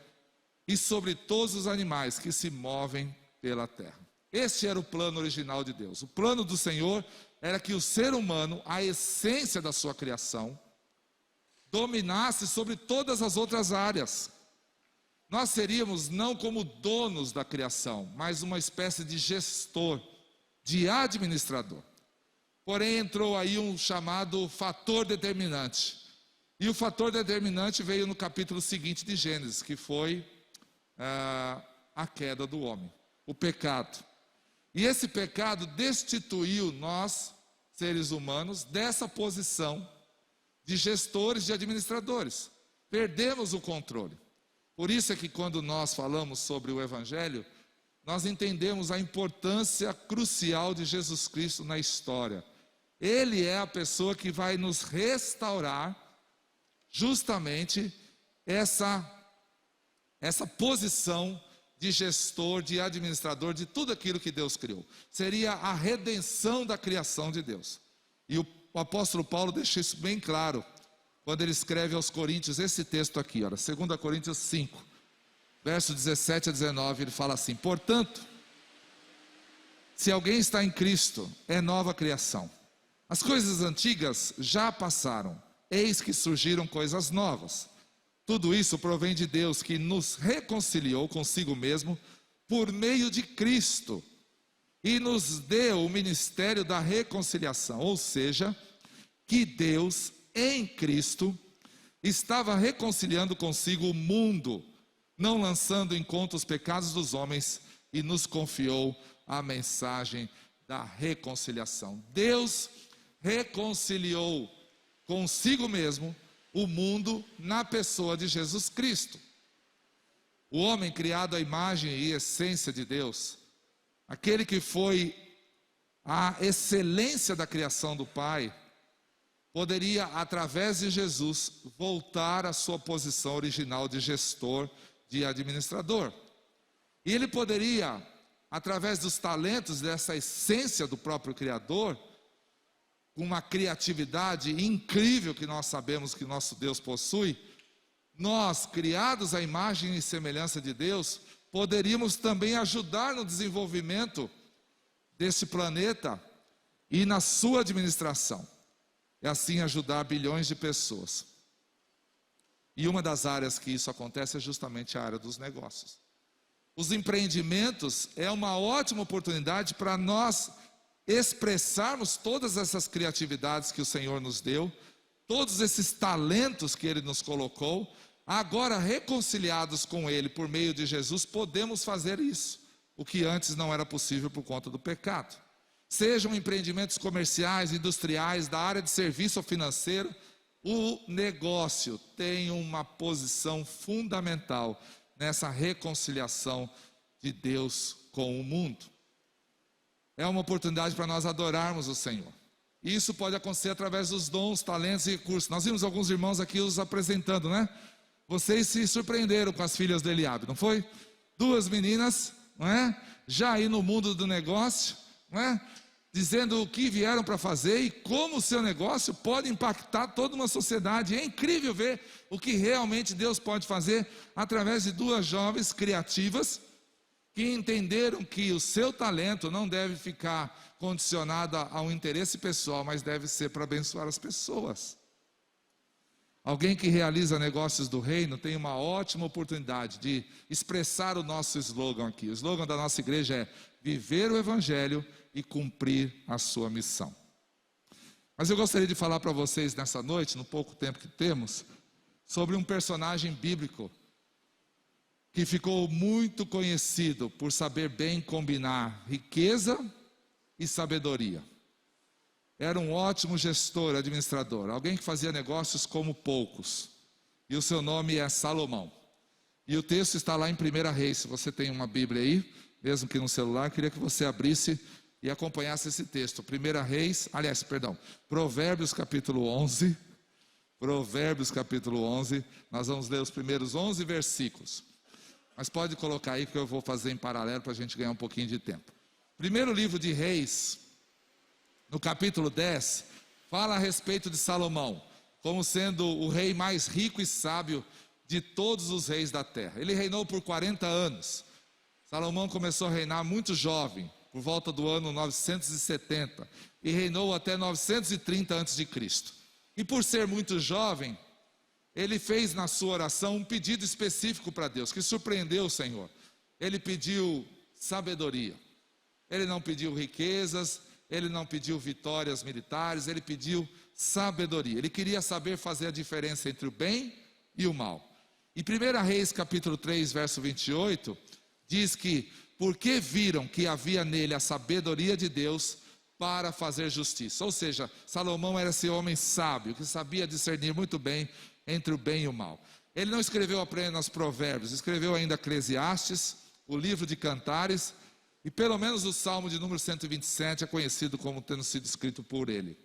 e sobre todos os animais que se movem pela terra. Este era o plano original de Deus. O plano do Senhor era que o ser humano, a essência da sua criação, dominasse sobre todas as outras áreas. Nós seríamos não como donos da criação, mas uma espécie de gestor, de administrador. Porém, entrou aí um chamado fator determinante. E o fator determinante veio no capítulo seguinte de Gênesis, que foi a queda do homem, o pecado. E esse pecado destituiu nós, seres humanos, dessa posição de gestores, de administradores. Perdemos o controle. Por isso é que quando nós falamos sobre o Evangelho, nós entendemos a importância crucial de Jesus Cristo na história. Ele é a pessoa que vai nos restaurar justamente essa posição de gestor, de administrador de tudo aquilo que Deus criou. Seria a redenção da criação de Deus. E o apóstolo Paulo deixa isso bem claro quando ele escreve aos Coríntios esse texto aqui, olha, 2 Coríntios 5, verso 17 a 19, ele fala assim: portanto, se alguém está em Cristo, é nova criação. As coisas antigas já passaram, eis que surgiram coisas novas. Tudo isso provém de Deus, que nos reconciliou consigo mesmo por meio de Cristo e nos deu o ministério da reconciliação, ou seja, que Deus em Cristo estava reconciliando consigo o mundo, não lançando em conta os pecados dos homens, e nos confiou a mensagem da reconciliação. Deus reconciliou consigo mesmo o mundo na pessoa de Jesus Cristo. O homem criado à imagem e essência de Deus, aquele que foi a excelência da criação do Pai, poderia, através de Jesus, voltar à sua posição original de gestor, de administrador. E ele poderia, através dos talentos dessa essência do próprio Criador, com uma criatividade incrível que nós sabemos que nosso Deus possui, nós, criados à imagem e semelhança de Deus, poderíamos também ajudar no desenvolvimento desse planeta e na sua administração. E assim ajudar bilhões de pessoas. E uma das áreas que isso acontece é justamente a área dos negócios. Os empreendimentos é uma ótima oportunidade para nós expressarmos todas essas criatividades que o Senhor nos deu, todos esses talentos que Ele nos colocou, agora reconciliados com Ele por meio de Jesus, podemos fazer isso, o que antes não era possível por conta do pecado. Sejam empreendimentos comerciais, industriais, da área de serviço ou financeiro, o negócio tem uma posição fundamental nessa reconciliação de Deus com o mundo. É uma oportunidade para nós adorarmos o Senhor. Isso pode acontecer através dos dons, talentos e recursos. Nós vimos alguns irmãos aqui os apresentando, né? Vocês se surpreenderam com as filhas de Eliabe, não foi? 2 meninas, não é? Já aí no mundo do negócio, não é? Dizendo o que vieram para fazer e como o seu negócio pode impactar toda uma sociedade. É incrível ver o que realmente Deus pode fazer através de 2 jovens criativas que entenderam que o seu talento não deve ficar condicionado a um interesse pessoal, mas deve ser para abençoar as pessoas. Alguém que realiza negócios do reino tem uma ótima oportunidade de expressar o nosso slogan aqui. O slogan da nossa igreja é viver o evangelho e cumprir a sua missão. Mas eu gostaria de falar para vocês nessa noite, no pouco tempo que temos, sobre um personagem bíblico que ficou muito conhecido por saber bem combinar riqueza e sabedoria. Era um ótimo gestor, administrador, alguém que fazia negócios como poucos. E o seu nome é Salomão. E o texto está lá em 1 Reis. Se você tem uma Bíblia aí, mesmo que no celular, queria que você abrisse e acompanhasse esse texto. 1 Reis, Provérbios capítulo 11. Provérbios capítulo 11. Nós vamos ler os primeiros 11 versículos. Mas pode colocar aí que eu vou fazer em paralelo para a gente ganhar um pouquinho de tempo. Primeiro livro de Reis, no capítulo 10, fala a respeito de Salomão, como sendo o rei mais rico e sábio de todos os reis da terra. Ele reinou por 40 anos. Salomão começou a reinar muito jovem, por volta do ano 970, e reinou até 930 a.C. E por ser muito jovem, ele fez na sua oração um pedido específico para Deus, que surpreendeu o Senhor. Ele pediu sabedoria. Ele não pediu riquezas, ele não pediu vitórias militares, ele pediu sabedoria. Ele queria saber fazer a diferença entre o bem e o mal. Em 1 Reis capítulo 3, verso 28, diz que, porque viram que havia nele a sabedoria de Deus para fazer justiça. Ou seja, Salomão era esse homem sábio, que sabia discernir muito bem entre o bem e o mal. Ele não escreveu apenas Provérbios, escreveu ainda Eclesiastes, o livro de Cantares, e pelo menos o Salmo de número 127 é conhecido como tendo sido escrito por ele.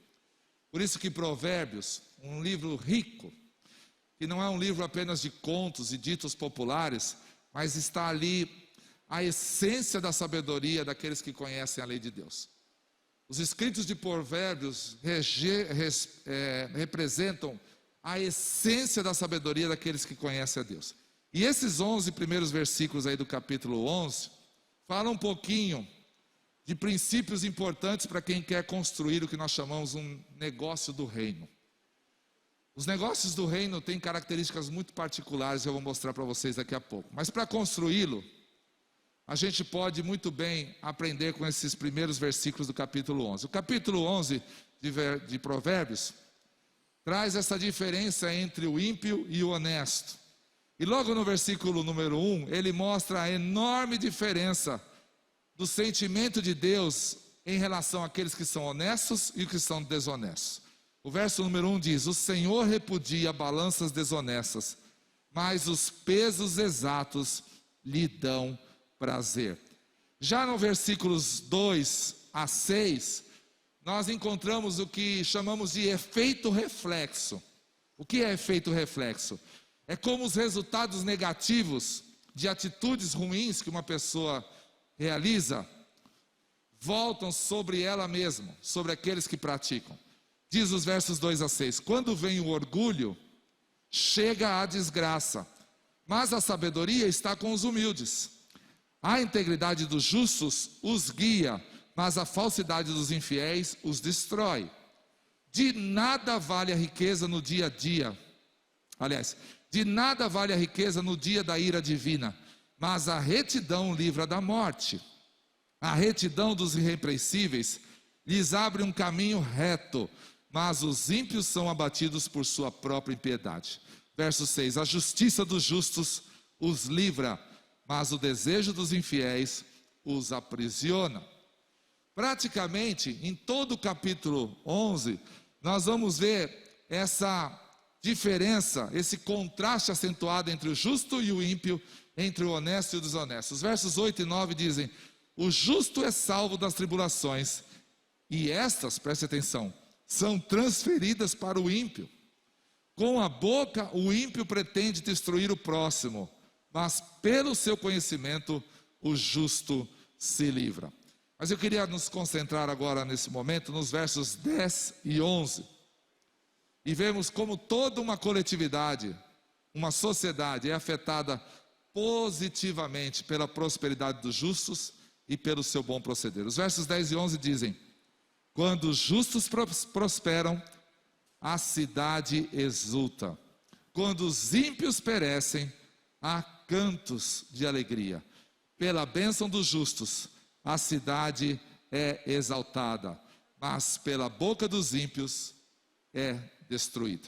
Por isso que Provérbios, um livro rico, que não é um livro apenas de contos e ditos populares, mas está ali a essência da sabedoria daqueles que conhecem a lei de Deus. Os escritos de Provérbios representam a essência da sabedoria daqueles que conhecem a Deus. E esses 11 primeiros versículos aí do capítulo 11, falam um pouquinho de princípios importantes para quem quer construir o que nós chamamos um negócio do reino. Os negócios do reino têm características muito particulares, eu vou mostrar para vocês daqui a pouco. Mas para construí-lo, a gente pode muito bem aprender com esses primeiros versículos do capítulo 11. O capítulo 11 de Provérbios traz essa diferença entre o ímpio e o honesto. E logo no versículo número 1, ele mostra a enorme diferença do sentimento de Deus em relação àqueles que são honestos e os que são desonestos. O verso número 1 diz: o Senhor repudia balanças desonestas, mas os pesos exatos lhe dão prazer. Já no versículos 2 a 6, nós encontramos o que chamamos de efeito reflexo. O que é efeito reflexo? É como os resultados negativos de atitudes ruins que uma pessoa realiza voltam sobre ela mesma, sobre aqueles que praticam. Diz os versos 2 a 6: quando vem o orgulho, chega a desgraça, mas a sabedoria está com os humildes. A integridade dos justos os guia, mas a falsidade dos infiéis os destrói. De nada vale a riqueza no dia a dia. De nada vale a riqueza no dia da ira divina, mas a retidão livra da morte. A retidão dos irrepreensíveis lhes abre um caminho reto, mas os ímpios são abatidos por sua própria impiedade. Verso 6, a justiça dos justos os livra, mas o desejo dos infiéis os aprisiona. Praticamente, em todo o capítulo 11, nós vamos ver essa diferença, esse contraste acentuado entre o justo e o ímpio, entre o honesto e o desonesto. Os versos 8 e 9 dizem: o justo é salvo das tribulações, e estas, preste atenção, são transferidas para o ímpio. Com a boca, o ímpio pretende destruir o próximo, mas pelo seu conhecimento, o justo se livra. Mas eu queria nos concentrar agora, nesse momento, nos versos 10 e 11. E vemos como toda uma coletividade, uma sociedade é afetada positivamente pela prosperidade dos justos e pelo seu bom proceder. Os versos 10 e 11 dizem: quando os justos prosperam, a cidade exulta. Quando os ímpios perecem, há cantos de alegria. Pela bênção dos justos, a cidade é exaltada, mas pela boca dos ímpios é destruída.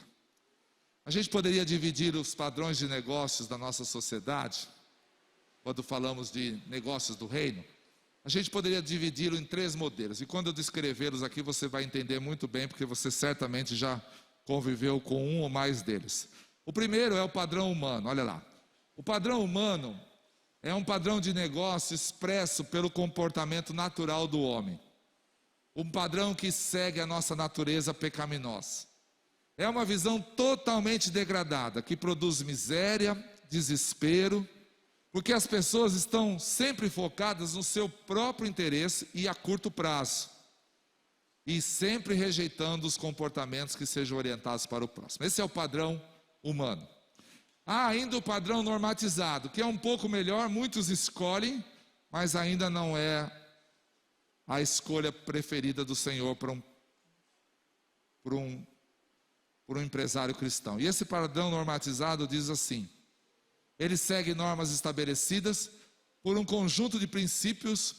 A gente poderia dividir os padrões de negócios da nossa sociedade, quando falamos de negócios do reino, a gente poderia dividi-lo em 3 modelos. E quando eu descrevê-los aqui, você vai entender muito bem, porque você certamente já conviveu com um ou mais deles. O primeiro é o padrão humano, olha lá. O padrão humano é um padrão de negócio expresso pelo comportamento natural do homem. Um padrão que segue a nossa natureza pecaminosa. É uma visão totalmente degradada, que produz miséria, desespero, porque as pessoas estão sempre focadas no seu próprio interesse e a curto prazo, e sempre rejeitando os comportamentos que sejam orientados para o próximo. Esse é o padrão humano. Há ainda o padrão normatizado, que é um pouco melhor, muitos escolhem, mas ainda não é a escolha preferida do Senhor para um empresário cristão. E esse padrão normatizado diz assim: ele segue normas estabelecidas por um conjunto de princípios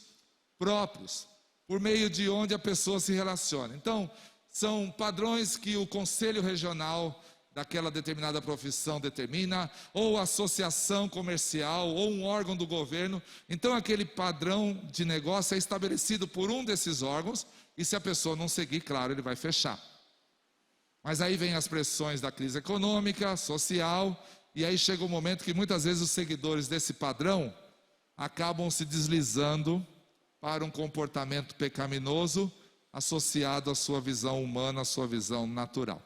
próprios, por meio de onde a pessoa se relaciona. Então, são padrões que o conselho regional daquela determinada profissão determina, ou associação comercial, ou um órgão do governo. Então, aquele padrão de negócio é estabelecido por um desses órgãos, e se a pessoa não seguir, claro, ele vai fechar. Mas aí vem as pressões da crise econômica, social, e aí chega o momento que muitas vezes os seguidores desse padrão acabam se deslizando para um comportamento pecaminoso associado à sua visão humana, à sua visão natural.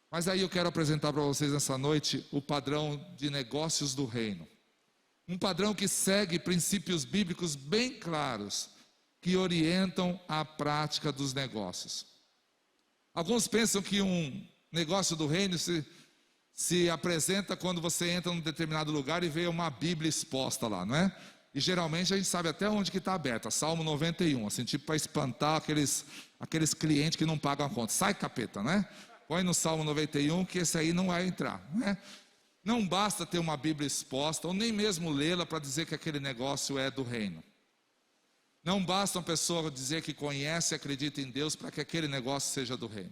Mas aí eu quero apresentar para vocês nessa noite o padrão de negócios do reino. Um padrão que segue princípios bíblicos bem claros, que orientam a prática dos negócios. Alguns pensam que um negócio do reino se apresenta quando você entra num determinado lugar e vê uma Bíblia exposta lá, não é? E geralmente a gente sabe até onde que está aberta, Salmo 91, assim, tipo para espantar aqueles clientes que não pagam a conta. Sai, capeta, não é? Põe no Salmo 91 que esse aí não vai entrar, não é? Não basta ter uma Bíblia exposta, ou nem mesmo lê-la para dizer que aquele negócio é do reino. Não basta uma pessoa dizer que conhece e acredita em Deus para que aquele negócio seja do reino.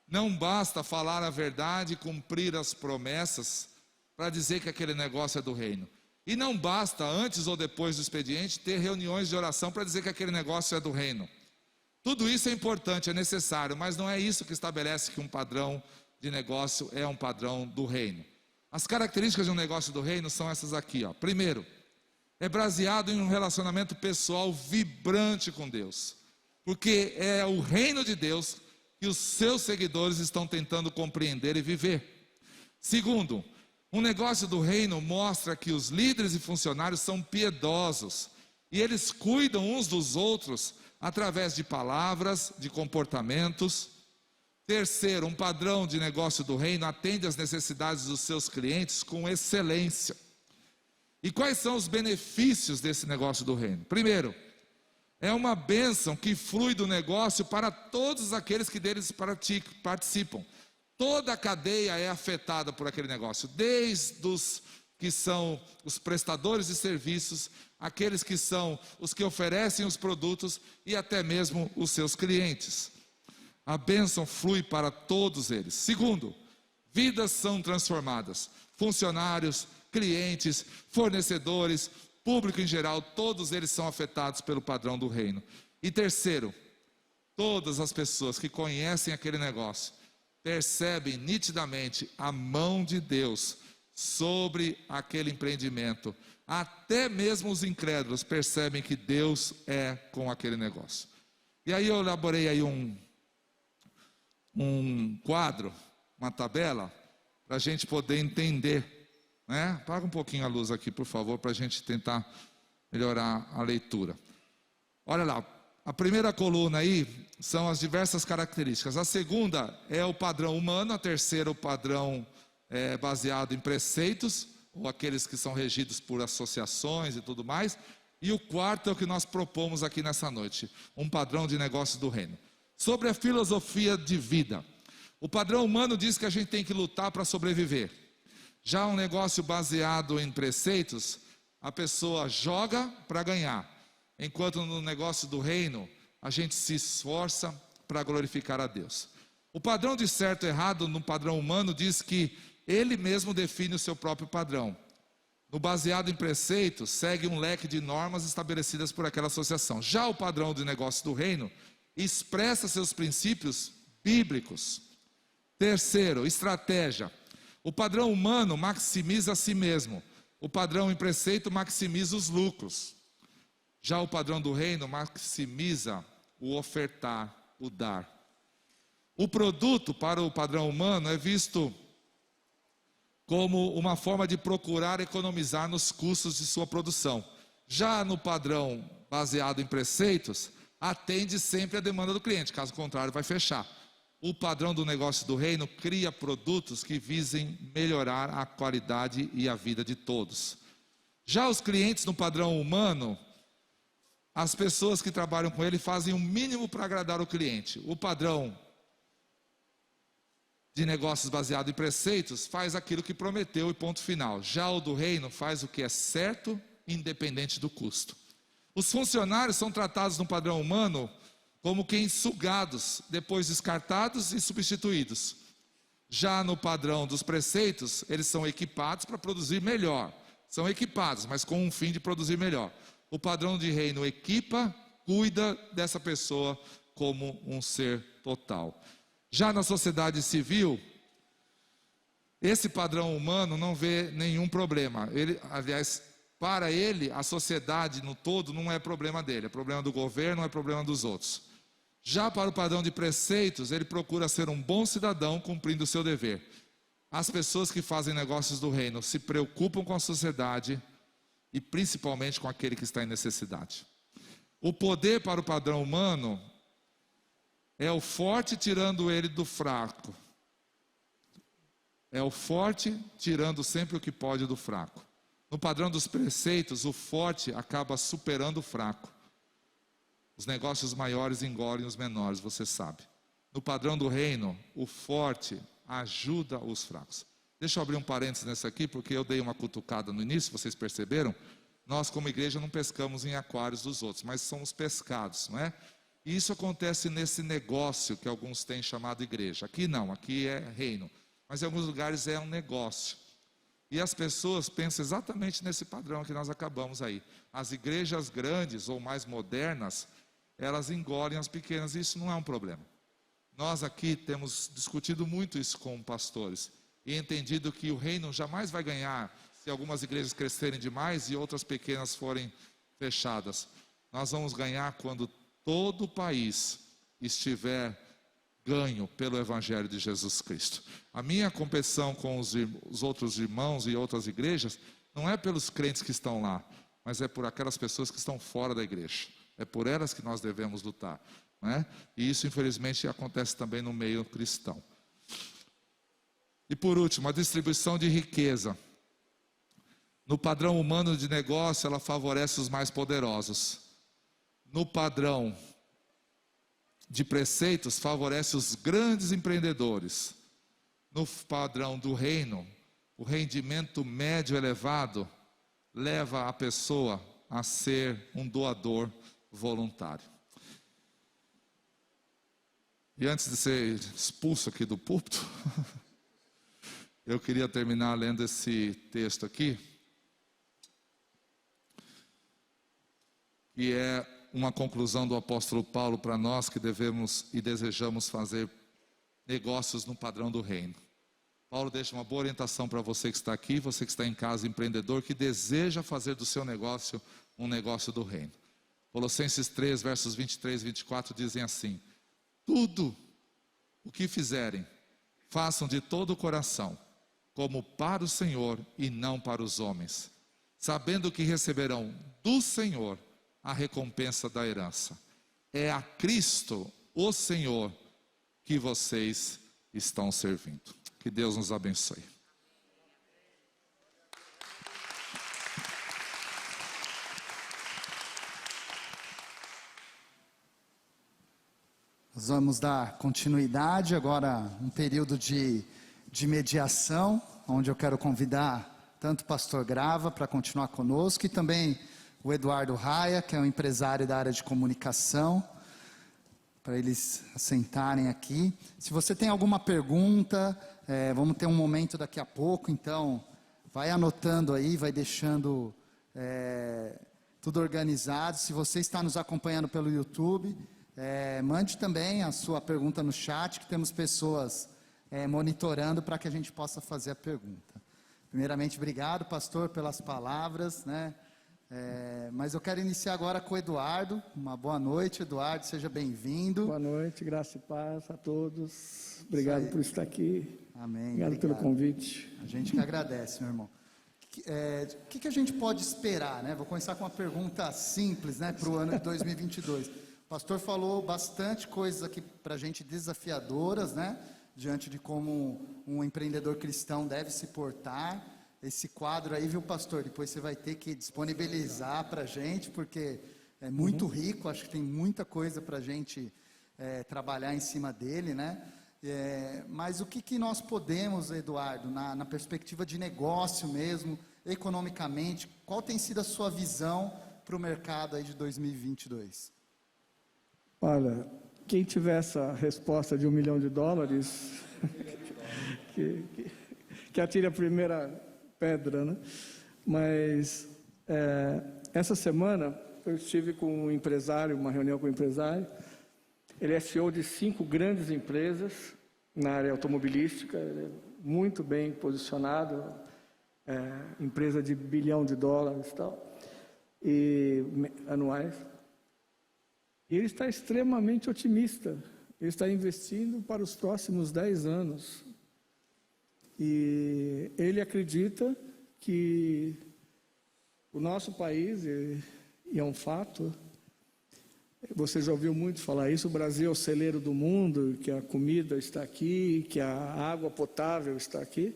Não basta falar a verdade e cumprir as promessas para dizer que aquele negócio é do reino. E não basta, antes ou depois do expediente, ter reuniões de oração para dizer que aquele negócio é do reino. Tudo isso é importante, é necessário, mas não é isso que estabelece que um padrão de negócio é um padrão do reino. As características de um negócio do reino são essas aqui, ó. Primeiro, é baseado em um relacionamento pessoal vibrante com Deus, porque é o reino de Deus que os seus seguidores estão tentando compreender e viver. Segundo, um negócio do reino mostra que os líderes e funcionários são piedosos e eles cuidam uns dos outros através de palavras, de comportamentos. Terceiro, um padrão de negócio do reino atende às necessidades dos seus clientes com excelência. E quais são os benefícios desse negócio do reino? Primeiro, é uma bênção que flui do negócio para todos aqueles que deles participam. Toda a cadeia é afetada por aquele negócio, desde os que são os prestadores de serviços, aqueles que são os que oferecem os produtos e até mesmo os seus clientes. A bênção flui para todos eles. Segundo, vidas são transformadas. Funcionários, clientes, fornecedores, público em geral, todos eles são afetados pelo padrão do reino. E terceiro, todas as pessoas que conhecem aquele negócio percebem nitidamente a mão de Deus sobre aquele empreendimento. Até mesmo os incrédulos percebem que Deus é com aquele negócio. E aí eu elaborei aí um quadro, uma tabela, para a gente poder entender, né? Apaga um pouquinho a luz aqui, por favor, para a gente tentar melhorar a leitura. Olha lá, a primeira coluna aí são as diversas características. A segunda é o padrão humano, a terceira o padrão baseado em preceitos, ou aqueles que são regidos por associações e tudo mais. E o quarto é o que nós propomos aqui nessa noite, um padrão de negócio do reino. Sobre a filosofia de vida. O padrão humano diz que a gente tem que lutar para sobreviver. Já um negócio baseado em preceitos, a pessoa joga para ganhar. Enquanto no negócio do reino, a gente se esforça para glorificar a Deus. O padrão de certo e errado no padrão humano diz que ele mesmo define o seu próprio padrão. No baseado em preceitos, segue um leque de normas estabelecidas por aquela associação. Já o padrão de negócio do reino expressa seus princípios bíblicos. Terceiro, estratégia. O padrão humano maximiza a si mesmo. O padrão em preceito maximiza os lucros. Já o padrão do reino maximiza o ofertar, o dar. O produto para o padrão humano é visto como uma forma de procurar economizar nos custos de sua produção. Já no padrão baseado em preceitos, atende sempre a demanda do cliente, caso contrário vai fechar. O padrão do negócio do reino cria produtos que visem melhorar a qualidade e a vida de todos. Já os clientes no padrão humano, as pessoas que trabalham com ele fazem o mínimo para agradar o cliente. O padrão de negócios baseado em preceitos faz aquilo que prometeu e ponto final. Já o do reino faz o que é certo, independente do custo. Os funcionários são tratados no padrão humano como quem sugados, depois descartados e substituídos. Já no padrão dos preceitos, eles são equipados para produzir melhor. São equipados, mas com um fim de produzir melhor. O padrão de reino equipa, cuida dessa pessoa como um ser total. Já na sociedade civil, esse padrão humano não vê nenhum problema. Aliás, para ele, a sociedade no todo não é problema dele, é problema do governo, não é problema dos outros. Já para o padrão de preceitos, ele procura ser um bom cidadão cumprindo o seu dever. As pessoas que fazem negócios do reino se preocupam com a sociedade e principalmente com aquele que está em necessidade. O poder para o padrão humano é o forte tirando ele do fraco. É o forte tirando sempre o que pode do fraco. No padrão dos preceitos, o forte acaba superando o fraco. Os negócios maiores engolem os menores, você sabe. No padrão do reino, o forte ajuda os fracos. Deixa eu abrir um parênteses nessa aqui, porque eu dei uma cutucada no início, vocês perceberam? Nós, como igreja, não pescamos em aquários dos outros, mas somos pescados, não é? E isso acontece nesse negócio que alguns têm chamado igreja. Aqui não, aqui é reino. Mas em alguns lugares é um negócio. E as pessoas pensam exatamente nesse padrão que nós acabamos aí. As igrejas grandes ou mais modernas, elas engolem as pequenas, e isso não é um problema. Nós aqui temos discutido muito isso com pastores e entendido que o reino jamais vai ganhar se algumas igrejas crescerem demais e outras pequenas forem fechadas. Nós vamos ganhar quando todo o país estiver ganho pelo Evangelho de Jesus Cristo. A minha competição com os outros irmãos e outras igrejas não é pelos crentes que estão lá, mas é por aquelas pessoas que estão fora da igreja. É por elas que nós devemos lutar, não é? E isso, infelizmente, acontece também no meio cristão. E por último, a distribuição de riqueza. No padrão humano de negócio, ela favorece os mais poderosos. No padrão de preceitos, favorece os grandes empreendedores. No padrão do reino, o rendimento médio elevado leva a pessoa a ser um doador voluntário. E antes de ser expulso aqui do púlpito, eu queria terminar lendo esse texto aqui, que é uma conclusão do apóstolo Paulo para nós que devemos e desejamos fazer negócios no padrão do reino. Paulo deixa uma boa orientação para você que está aqui, você que está em casa, empreendedor, que deseja fazer do seu negócio um negócio do reino. Colossenses 3, versos 23 e 24 dizem assim: tudo o que fizerem, façam de todo o coração, como para o Senhor e não para os homens, sabendo que receberão do Senhor a recompensa da herança. É a Cristo, o Senhor, que vocês estão servindo. Que Deus nos abençoe.
Nós vamos dar continuidade agora, um período de mediação, onde eu quero convidar tanto o pastor Grava para continuar conosco e também o Eduardo Raia, que é um empresário da área de comunicação, para eles assentarem aqui. Se você tem alguma pergunta, vamos ter um momento daqui a pouco, então vai anotando aí, vai deixando tudo organizado. Se você está nos acompanhando pelo YouTube, mande também a sua pergunta no chat, que temos pessoas monitorando para que a gente possa fazer a pergunta. Primeiramente, obrigado, pastor, pelas palavras, né? Mas eu quero iniciar agora com o Eduardo. Uma boa noite, Eduardo, seja bem-vindo.
Boa noite, graça e paz a todos. Obrigado por estar aqui.
Amém.
Obrigado pelo convite.
A gente que agradece, meu irmão. O que a gente pode esperar, né? Vou começar com uma pergunta simples, né, para o ano de 2022. O pastor falou bastante coisas aqui para a gente desafiadoras, né? Diante de como um empreendedor cristão deve se portar. Esse quadro aí, viu, pastor? Depois você vai ter que disponibilizar para a gente, porque é muito rico, acho que tem muita coisa para a gente trabalhar em cima dele, né? Mas o que nós podemos, Eduardo, na perspectiva de negócio mesmo, economicamente, qual tem sido a sua visão para o mercado aí de 2022?
Olha, quem tiver essa resposta de $1 milhão, que atire a primeira pedra, né? Mas essa semana eu estive com um empresário, uma reunião com um empresário. Ele é CEO de 5 grandes empresas na área automobilística, muito bem posicionado, empresa de $1 bilhão e tal, anuais. E ele está extremamente otimista. Ele está investindo para os próximos 10 anos. E ele acredita que o nosso país, e é um fato, você já ouviu muito falar isso, o Brasil é o celeiro do mundo, que a comida está aqui, que a água potável está aqui.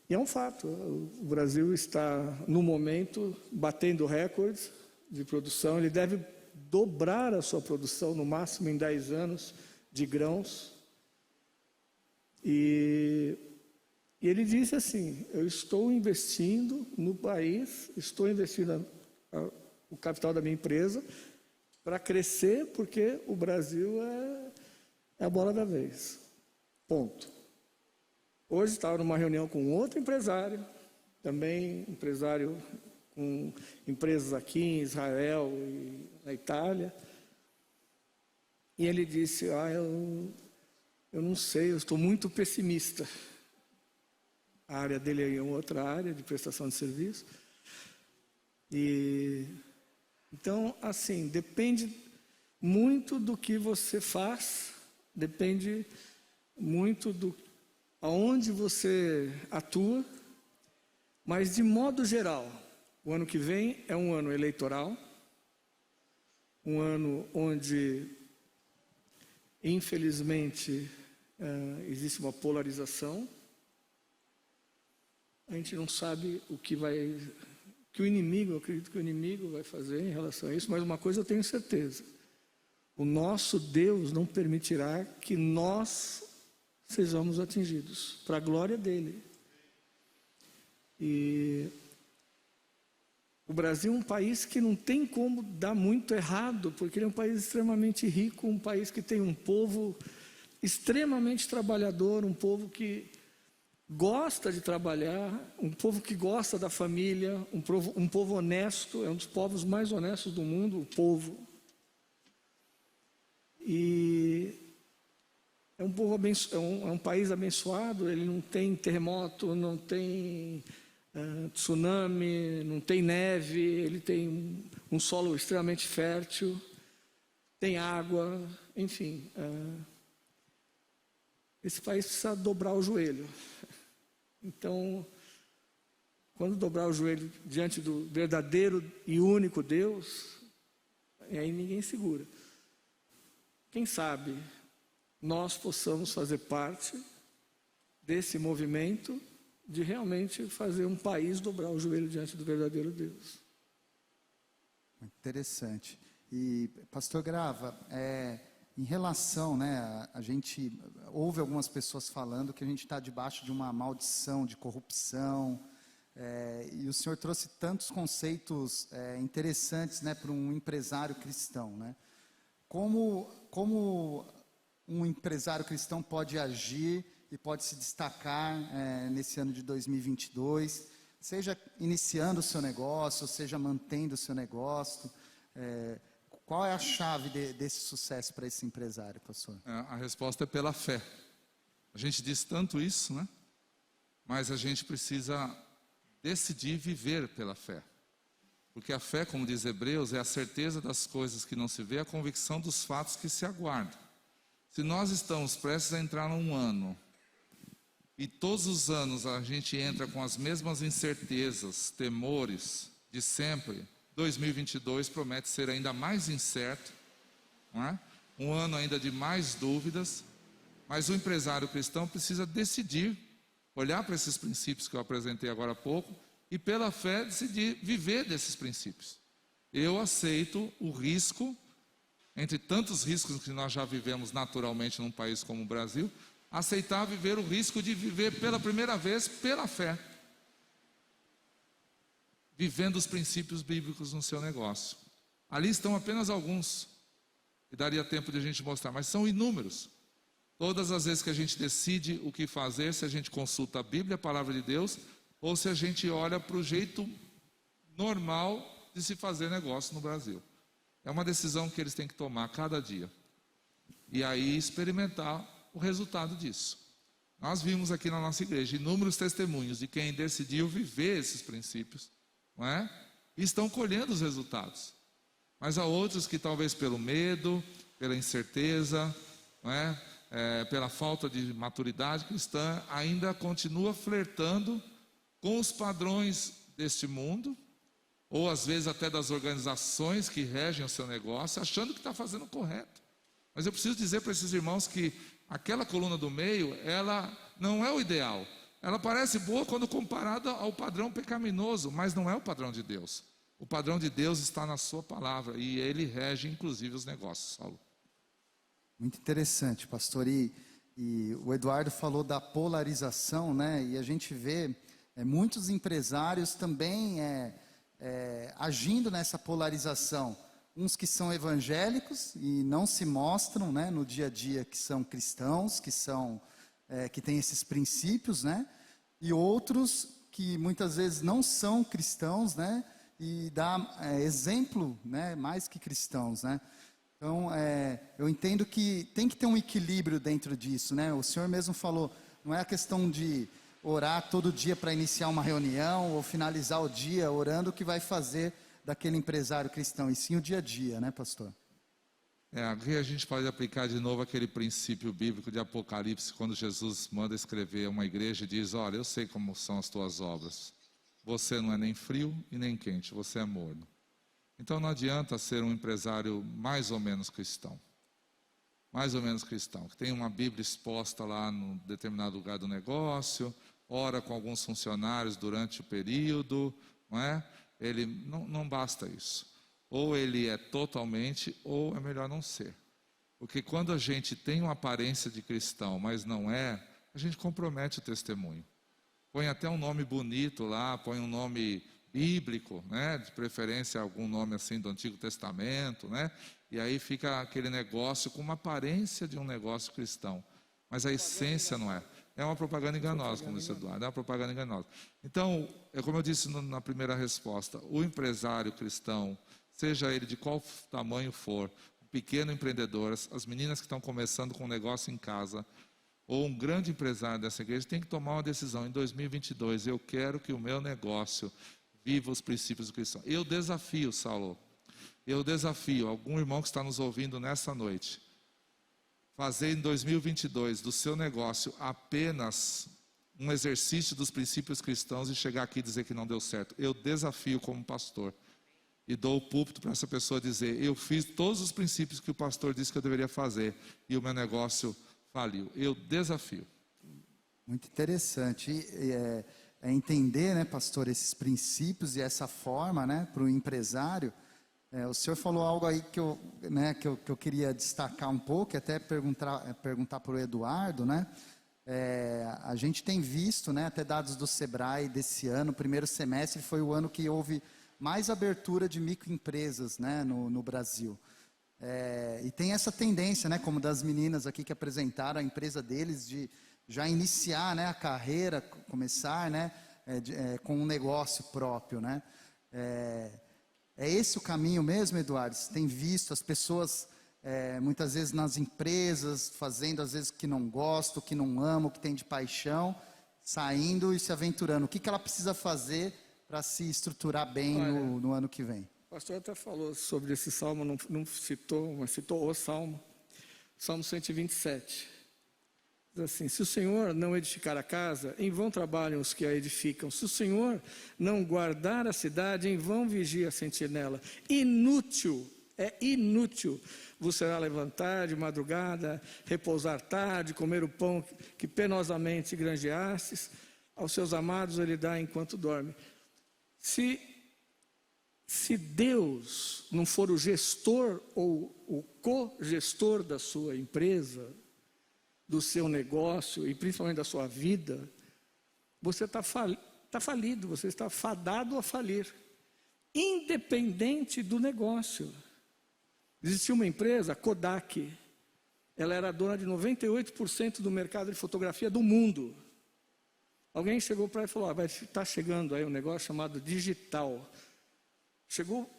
E é um fato, o Brasil está, no momento, batendo recordes de produção. Ele deve dobrar a sua produção, no máximo em 10 anos, de grãos. E ele disse assim: eu estou investindo no país, estou investindo o capital da minha empresa para crescer, porque o Brasil é a bola da vez. Ponto. Hoje estava numa reunião com outro empresário, também empresário com empresas aqui em Israel e na Itália, e ele disse: eu não sei, eu estou muito pessimista. A área dele é outra área de prestação de serviço. Então, assim, depende muito do que você faz, depende muito do aonde você atua, mas de modo geral, o ano que vem é um ano eleitoral, um ano onde, infelizmente, existe uma polarização. A gente não sabe o que o inimigo, eu acredito que o inimigo vai fazer em relação a isso, mas uma coisa eu tenho certeza: o nosso Deus não permitirá que nós sejamos atingidos, para a glória dele. E o Brasil é um país que não tem como dar muito errado, porque ele é um país extremamente rico, um país que tem um povo extremamente trabalhador, um povo que gosta de trabalhar, um povo que gosta da família, um povo honesto, é um dos povos mais honestos do mundo, o povo. E é um povo é um país abençoado, ele não tem terremoto, não tem tsunami, não tem neve, ele tem um solo extremamente fértil, tem água, enfim. Esse país precisa dobrar o joelho. Então, quando dobrar o joelho diante do verdadeiro e único Deus, aí ninguém segura. Quem sabe nós possamos fazer parte desse movimento de realmente fazer um país dobrar o joelho diante do verdadeiro Deus.
Interessante. E, pastor Grava, em relação, né, a gente ouve algumas pessoas falando que a gente está debaixo de uma maldição de corrupção, e o senhor trouxe tantos conceitos interessantes, né, para um empresário cristão, né? Como um empresário cristão pode agir e pode se destacar nesse ano de 2022, seja iniciando o seu negócio, seja mantendo o seu negócio? Qual é a chave desse sucesso para esse empresário, pastor?
A resposta é pela fé. A gente diz tanto isso, né? Mas a gente precisa decidir viver pela fé. Porque a fé, como diz Hebreus, é a certeza das coisas que não se vê, a convicção dos fatos que se aguardam. Se nós estamos prestes a entrar num ano, e todos os anos a gente entra com as mesmas incertezas, temores de sempre, 2022 promete ser ainda mais incerto, não é? Um ano ainda de mais dúvidas, mas o empresário cristão precisa decidir, olhar para esses princípios que eu apresentei agora há pouco, e pela fé decidir viver desses princípios. Eu aceito o risco, entre tantos riscos que nós já vivemos naturalmente num país como o Brasil, aceitar viver o risco de viver pela primeira vez pela fé, vivendo os princípios bíblicos no seu negócio. Ali estão apenas alguns, que daria tempo de a gente mostrar, mas são inúmeros. Todas as vezes que a gente decide o que fazer, se a gente consulta a Bíblia, a palavra de Deus, ou se a gente olha para o jeito normal de se fazer negócio no Brasil. É uma decisão que eles têm que tomar cada dia. E aí experimentar o resultado disso. Nós vimos aqui na nossa igreja inúmeros testemunhos de quem decidiu viver esses princípios, não é? E estão colhendo os resultados. Mas há outros que talvez pelo medo, pela incerteza, não é? Pela falta de maturidade cristã, ainda continua flertando com os padrões deste mundo, ou às vezes até das organizações que regem o seu negócio, achando que está fazendo o correto. Mas eu preciso dizer para esses irmãos que aquela coluna do meio, ela não é o ideal. Ela parece boa quando comparada ao padrão pecaminoso, mas não é o padrão de Deus. O padrão de Deus está na sua palavra, e ele rege inclusive os negócios, Saulo.
Muito interessante, pastor. E o Eduardo falou da polarização, né? E a gente vê muitos empresários também agindo nessa polarização. Uns que são evangélicos e não se mostram, né, no dia a dia que são cristãos, que têm esses princípios, né? E outros que muitas vezes não são cristãos, né? E dá exemplo, né, mais que cristãos, né? Então, eu entendo que tem que ter um equilíbrio dentro disso, né? O senhor mesmo falou, não é a questão de orar todo dia para iniciar uma reunião ou finalizar o dia orando que vai fazer daquele empresário cristão, e sim o dia a dia, né, pastor?
Aqui a gente pode aplicar de novo aquele princípio bíblico de Apocalipse, quando Jesus manda escrever uma igreja e diz: olha, eu sei como são as tuas obras. Você não é nem frio e nem quente, você é morno. Então não adianta ser um empresário mais ou menos cristão. Mais ou menos cristão, que tem uma Bíblia exposta lá num determinado lugar do negócio, ora com alguns funcionários durante o período, não é? Ele não basta isso. Ou ele é totalmente, ou é melhor não ser. Porque quando a gente tem uma aparência de cristão, mas não é, a gente compromete o testemunho. Põe até um nome bonito lá, põe um nome bíblico, né? De preferência algum nome assim do Antigo Testamento, né? E aí fica aquele negócio com uma aparência de um negócio cristão, mas a essência não é. É uma propaganda enganosa, como disse Eduardo, é uma propaganda enganosa. Então, é como eu disse na primeira resposta, o empresário cristão, seja ele de qual tamanho for, um pequeno empreendedor, as meninas que estão começando com um negócio em casa, ou um grande empresário dessa igreja, tem que tomar uma decisão. Em 2022, eu quero que o meu negócio viva os princípios do cristão. Eu desafio, Saulo, eu desafio algum irmão que está nos ouvindo nessa noite, fazer em 2022 do seu negócio apenas um exercício dos princípios cristãos e chegar aqui e dizer que não deu certo. Eu desafio como pastor e dou o púlpito para essa pessoa dizer: eu fiz todos os princípios que o pastor disse que eu deveria fazer e o meu negócio faliu. Eu desafio.
Muito interessante. É entender, né, pastor, esses princípios e essa forma, né, para o empresário. O senhor falou algo aí que eu queria destacar um pouco, e até perguntar para o Eduardo, né? A gente tem visto, né, até dados do Sebrae desse ano, o primeiro semestre foi o ano que houve mais abertura de microempresas, né, no Brasil. E tem essa tendência, né, como das meninas aqui que apresentaram a empresa deles, de já iniciar, né, a carreira, começar, né, com um negócio próprio, né? É esse o caminho mesmo, Eduardo? Você tem visto as pessoas, muitas vezes nas empresas, fazendo às vezes o que não gostam, o que não amam, o que tem de paixão, saindo e se aventurando. O que ela precisa fazer para se estruturar bem no ano que vem?
O pastor até falou sobre esse salmo, não citou, mas citou o salmo. Salmo 127. Diz assim: se o Senhor não edificar a casa, em vão trabalham os que a edificam. Se o Senhor não guardar a cidade, em vão vigia a sentinela. Inútil, inútil vos será levantar de madrugada, repousar tarde, comer o pão que penosamente granjeastes. Aos seus amados ele dá enquanto dorme. Se Deus não for o gestor ou o co-gestor da sua empresa, do seu negócio e principalmente da sua vida, você está falido, você está fadado a falir, independente do negócio. Existia uma empresa, a Kodak, ela era dona de 98% do mercado de fotografia do mundo. Alguém chegou para ela e falou: vai estar chegando aí um negócio chamado digital.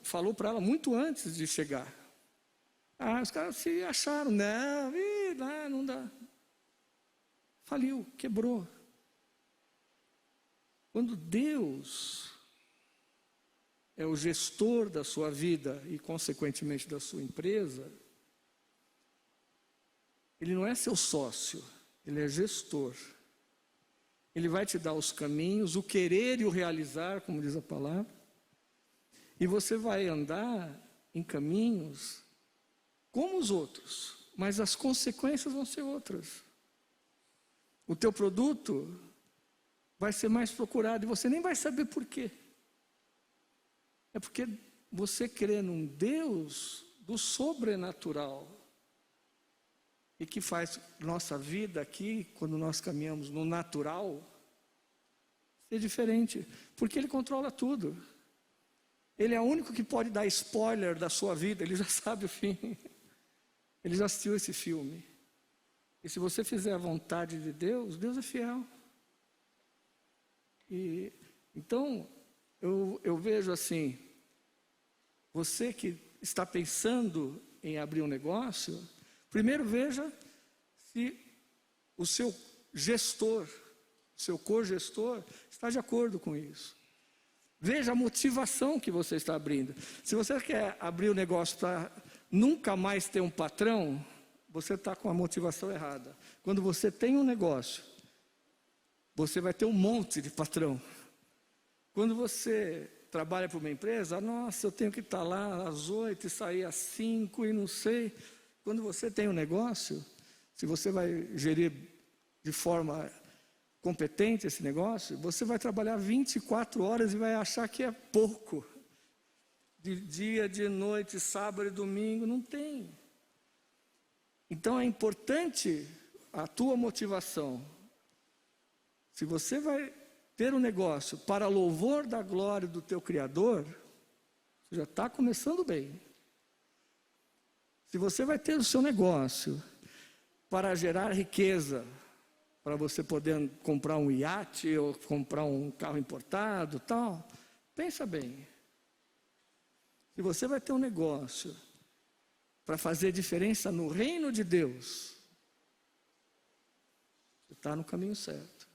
Falou para ela muito antes de chegar. Os caras se acharam, não dá. Faliu, quebrou. Quando Deus é o gestor da sua vida e, consequentemente, da sua empresa, Ele não é seu sócio, Ele é gestor. Ele vai te dar os caminhos, o querer e o realizar, como diz a palavra, e você vai andar em caminhos como os outros, mas as consequências vão ser outras. O teu produto vai ser mais procurado e você nem vai saber por quê. É porque você crê num Deus do sobrenatural e que faz nossa vida aqui, quando nós caminhamos no natural, ser diferente, porque Ele controla tudo. Ele é o único que pode dar spoiler da sua vida, Ele já sabe o fim. Ele já assistiu esse filme. E se você fizer a vontade de Deus, Deus é fiel. E então, eu vejo assim, você que está pensando em abrir um negócio, primeiro veja se o seu gestor, o seu co-gestor, está de acordo com isso. Veja a motivação que você está abrindo. Se você quer abrir um negócio para nunca mais ter um patrão, você está com a motivação errada. Quando você tem um negócio, você vai ter um monte de patrão. Quando você trabalha para uma empresa, nossa, eu tenho que estar lá às 8 e sair às 5 e não sei. Quando você tem um negócio, se você vai gerir de forma competente esse negócio, você vai trabalhar 24 horas e vai achar que é pouco. De dia, de noite, sábado e domingo, não tem. Então é importante a tua motivação. Se você vai ter um negócio para louvor da glória do teu Criador, você já está começando bem. Se você vai ter o seu negócio para gerar riqueza, para você poder comprar um iate ou comprar um carro importado, tal, pensa bem. Se você vai ter um negócio para fazer diferença no reino de Deus, você está no caminho certo.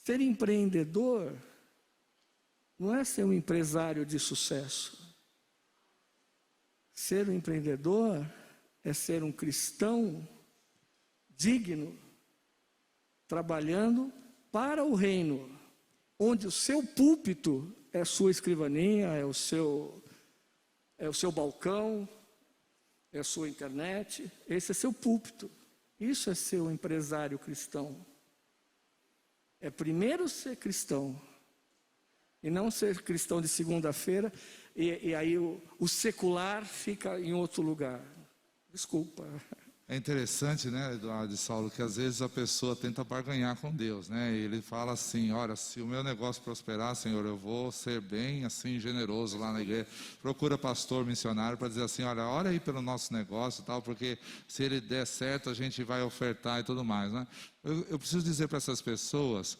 Ser empreendedor não é ser um empresário de sucesso. Ser um empreendedor é ser um cristão digno, trabalhando para o reino, onde o seu púlpito é a sua escrivaninha, é o seu balcão, é a sua internet, esse é seu púlpito. Isso é ser um empresário cristão. É primeiro ser cristão, e não ser cristão de segunda-feira, e aí o secular fica em outro lugar. Desculpa.
É interessante, né, Eduardo e Saulo, que às vezes a pessoa tenta barganhar com Deus, né? E ele fala assim: olha, se o meu negócio prosperar, Senhor, eu vou ser bem assim generoso lá na igreja. Procura pastor missionário para dizer assim: olha, ora aí pelo nosso negócio e tal, porque se ele der certo a gente vai ofertar e tudo mais, né? Eu preciso dizer para essas pessoas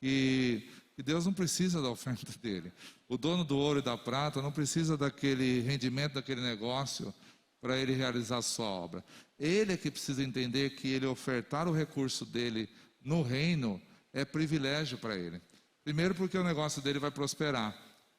que Deus não precisa da oferta dele. O dono do ouro e da prata não precisa daquele rendimento daquele negócio para ele realizar a sua obra. Ele é que precisa entender que ele ofertar o recurso dele no reino é privilégio para ele. Primeiro, porque o negócio dele vai prosperar.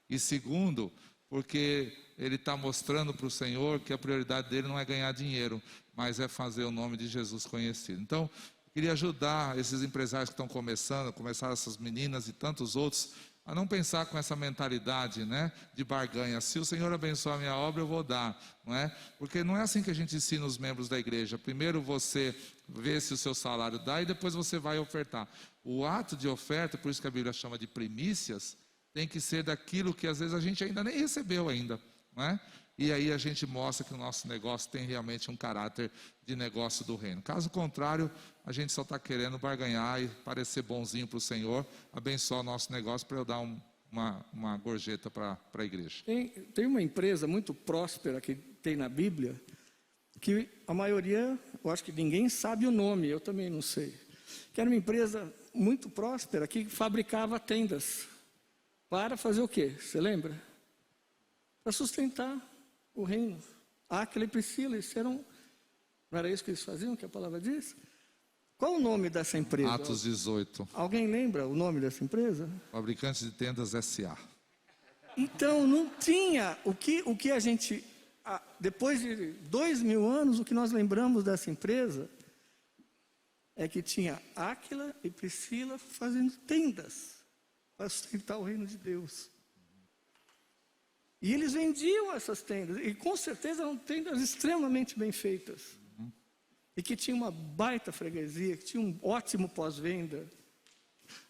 E segundo, porque ele está mostrando para o Senhor que a prioridade dele não é ganhar dinheiro, mas é fazer o nome de Jesus conhecido. Então, eu queria ajudar esses empresários que estão começaram essas meninas e tantos outros, a não pensar com essa mentalidade, né, de barganha. Se o Senhor abençoar a minha obra, eu vou dar, não é? Porque não é assim que a gente ensina os membros da igreja. Primeiro você vê se o seu salário dá e depois você vai ofertar. O ato de oferta, por isso que a Bíblia chama de primícias, tem que ser daquilo que às vezes a gente ainda nem recebeu ainda, não é? E aí a gente mostra que o nosso negócio tem realmente um caráter de negócio do reino. Caso contrário, a gente só está querendo barganhar e parecer bonzinho para o Senhor, abençoar o nosso negócio para eu dar uma gorjeta para a igreja.
Tem uma empresa muito próspera que tem na Bíblia, que a maioria, eu acho que ninguém sabe o nome, eu também não sei. Que era uma empresa muito próspera que fabricava tendas. Para fazer o quê? Você lembra? Para sustentar o reino. Áquila e Priscila, não era isso que eles faziam, que a palavra diz? Qual o nome dessa empresa?
Atos 18.
Alguém lembra o nome dessa empresa?
Fabricantes de Tendas S.A.
Então, não tinha o que a gente, depois de 2000 anos, o que nós lembramos dessa empresa é que tinha Áquila e Priscila fazendo tendas para sustentar o reino de Deus. E eles vendiam essas tendas, e com certeza eram tendas extremamente bem feitas. E que tinha uma baita freguesia, que tinha um ótimo pós-venda.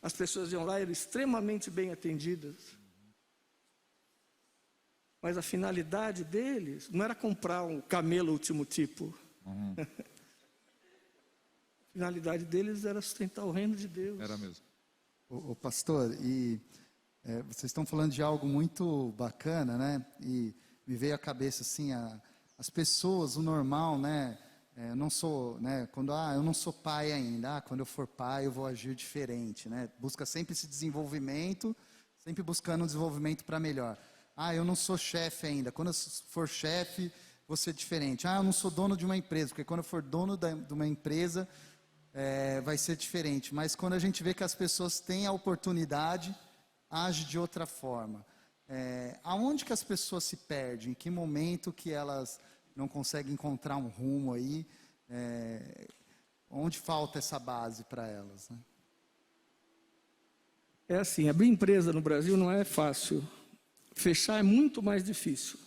As pessoas iam lá e eram extremamente bem atendidas. Mas a finalidade deles não era comprar um camelo último tipo. A finalidade deles era sustentar o reino de Deus.
Era mesmo.
O pastor, vocês estão falando de algo muito bacana, né? E me veio à cabeça assim, as pessoas, o normal, né? Eu não sou, né? Quando eu não sou pai ainda, quando eu for pai eu vou agir diferente, né? Busca sempre esse desenvolvimento, sempre buscando um desenvolvimento para melhor. Eu não sou chefe ainda. Quando eu for chefe, vou ser diferente. Eu não sou dono de uma empresa, porque quando eu for dono de uma empresa, vai ser diferente. Mas quando a gente vê que as pessoas têm a oportunidade, age de outra forma. Aonde que as pessoas se perdem? Em que momento que elas não conseguem encontrar um rumo aí? Onde falta essa base para elas, né?
É assim, abrir empresa no Brasil não é fácil. Fechar é muito mais difícil.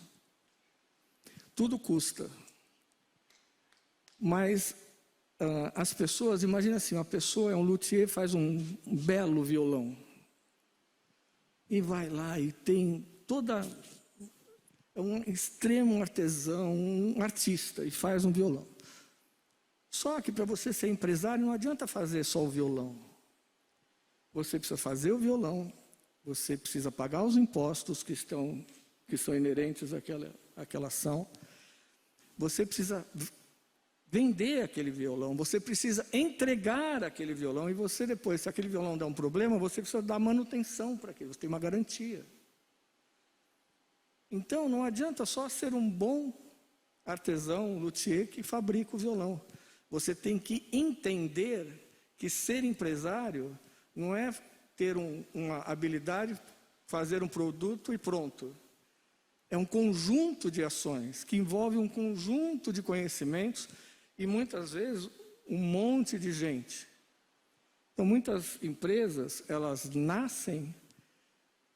Tudo custa. Mas as pessoas, imagina assim, uma pessoa é um luthier, faz um belo violão. E vai lá e tem é um extremo artesão, um artista, e faz um violão. Só que para você ser empresário não adianta fazer só o violão. você precisa fazer o violão, você precisa pagar os impostos que são inerentes àquela ação, você precisa vender aquele violão, você precisa entregar aquele violão, e você depois, se aquele violão der um problema, você precisa dar manutenção para aquilo, você tem uma garantia. Então, não adianta só ser um bom artesão, luthier, que fabrica o violão. Você tem que entender que ser empresário não é ter uma habilidade, fazer um produto e pronto. É um conjunto de ações, que envolve um conjunto de conhecimentos e, muitas vezes, um monte de gente. Então, muitas empresas, elas nascem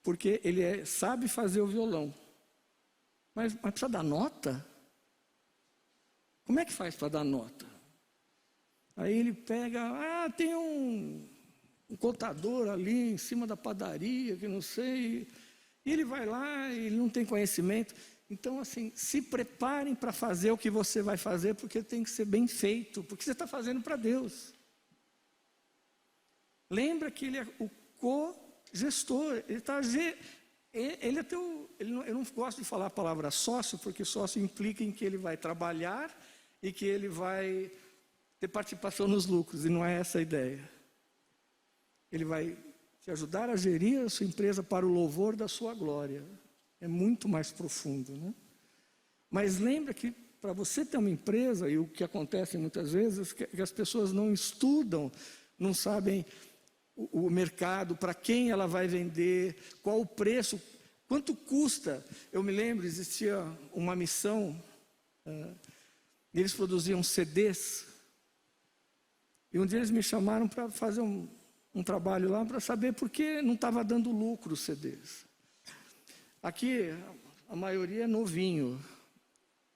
porque ele sabe fazer o violão. Mas precisa dar nota? Como é que faz para dar nota? Aí ele pega, tem um contador ali em cima da padaria, que não sei, e ele vai lá e ele não tem conhecimento. Então, assim, se preparem para fazer o que você vai fazer, porque tem que ser bem feito, porque você está fazendo para Deus. Lembra que ele é o co-gestor, eu não gosto de falar a palavra sócio, porque sócio implica em que ele vai trabalhar e que ele vai ter participação nos lucros, e não é essa a ideia. Ele vai te ajudar a gerir a sua empresa para o louvor da sua glória. É muito mais profundo, né? Mas lembra que para você ter uma empresa, e o que acontece muitas vezes, é que as pessoas não estudam, não sabem o mercado, para quem ela vai vender, qual o preço, quanto custa. Eu me lembro, existia uma missão, eles produziam CDs, e um dia eles me chamaram para fazer um trabalho lá, para saber por que não estava dando lucro os CDs. Aqui, a maioria é novinho.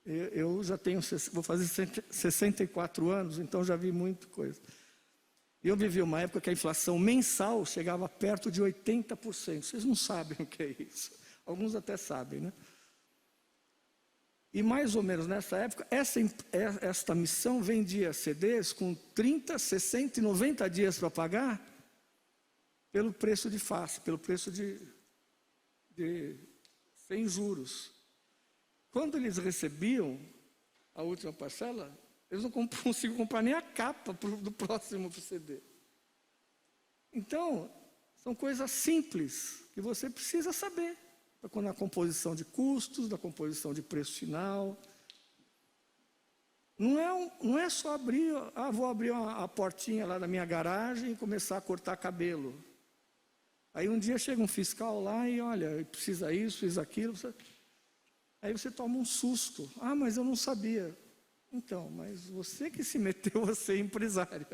Eu já tenho, vou fazer 64 anos, então já vi muita coisa. Eu vivi uma época que a inflação mensal chegava perto de 80%. Vocês não sabem o que é isso. Alguns até sabem, né? E mais ou menos nessa época, esta missão vendia CDs com 30, 60 e 90 dias para pagar, pelo preço de face, pelo preço de sem juros. Quando eles recebiam a última parcela, eles não conseguiam comprar nem a capa do próximo CD. Então, são coisas simples que você precisa saber. Na composição de custos, na composição de preço final. Não é só abrir, vou abrir a portinha lá da minha garagem e começar a cortar cabelo. Aí um dia chega um fiscal lá e olha, precisa isso, precisa aquilo. Aí você toma um susto. Mas eu não sabia. Então, mas você que se meteu a ser empresária.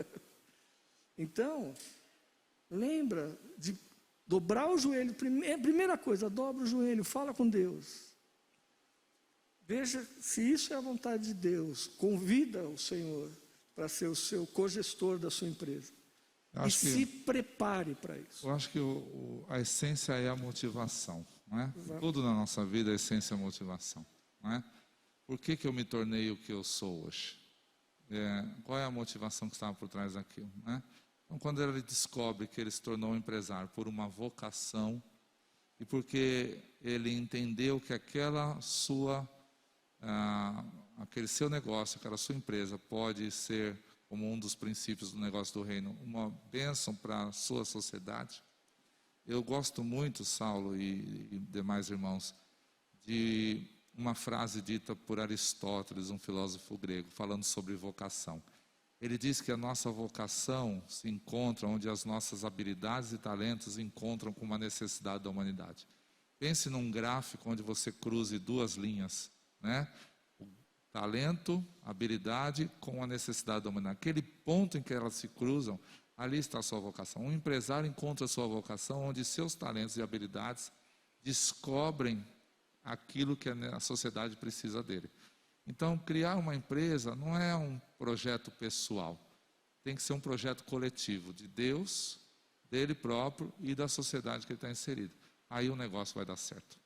Então, lembra de dobrar o joelho. Primeira coisa, dobra o joelho, fala com Deus. Veja se isso é a vontade de Deus. Convida o Senhor para ser o seu cogestor da sua empresa. Se prepare para isso.
Eu acho que a essência é a motivação, não é?
Exato.
Tudo na nossa vida, a essência é a motivação, não é? Por que eu me tornei o que eu sou hoje? Qual é a motivação que estava por trás daquilo, né? Então, quando ele descobre que ele se tornou um empresário por uma vocação e porque ele entendeu que aquele seu negócio, aquela sua empresa pode ser, como um dos princípios do negócio do reino, uma bênção para a sua sociedade. Eu gosto muito, Saulo e demais irmãos, de uma frase dita por Aristóteles, um filósofo grego, falando sobre vocação. Ele diz que a nossa vocação se encontra onde as nossas habilidades e talentos encontram com uma necessidade da humanidade. Pense num gráfico onde você cruze duas linhas, né? O talento, habilidade com a necessidade da humanidade. Aquele ponto em que elas se cruzam, ali está a sua vocação. Um empresário encontra a sua vocação onde seus talentos e habilidades descobrem aquilo que a sociedade precisa dele. Então, criar uma empresa não é um projeto pessoal. Tem que ser um projeto coletivo, de Deus, dele próprio e da sociedade que ele está inserido. Aí o negócio vai dar certo.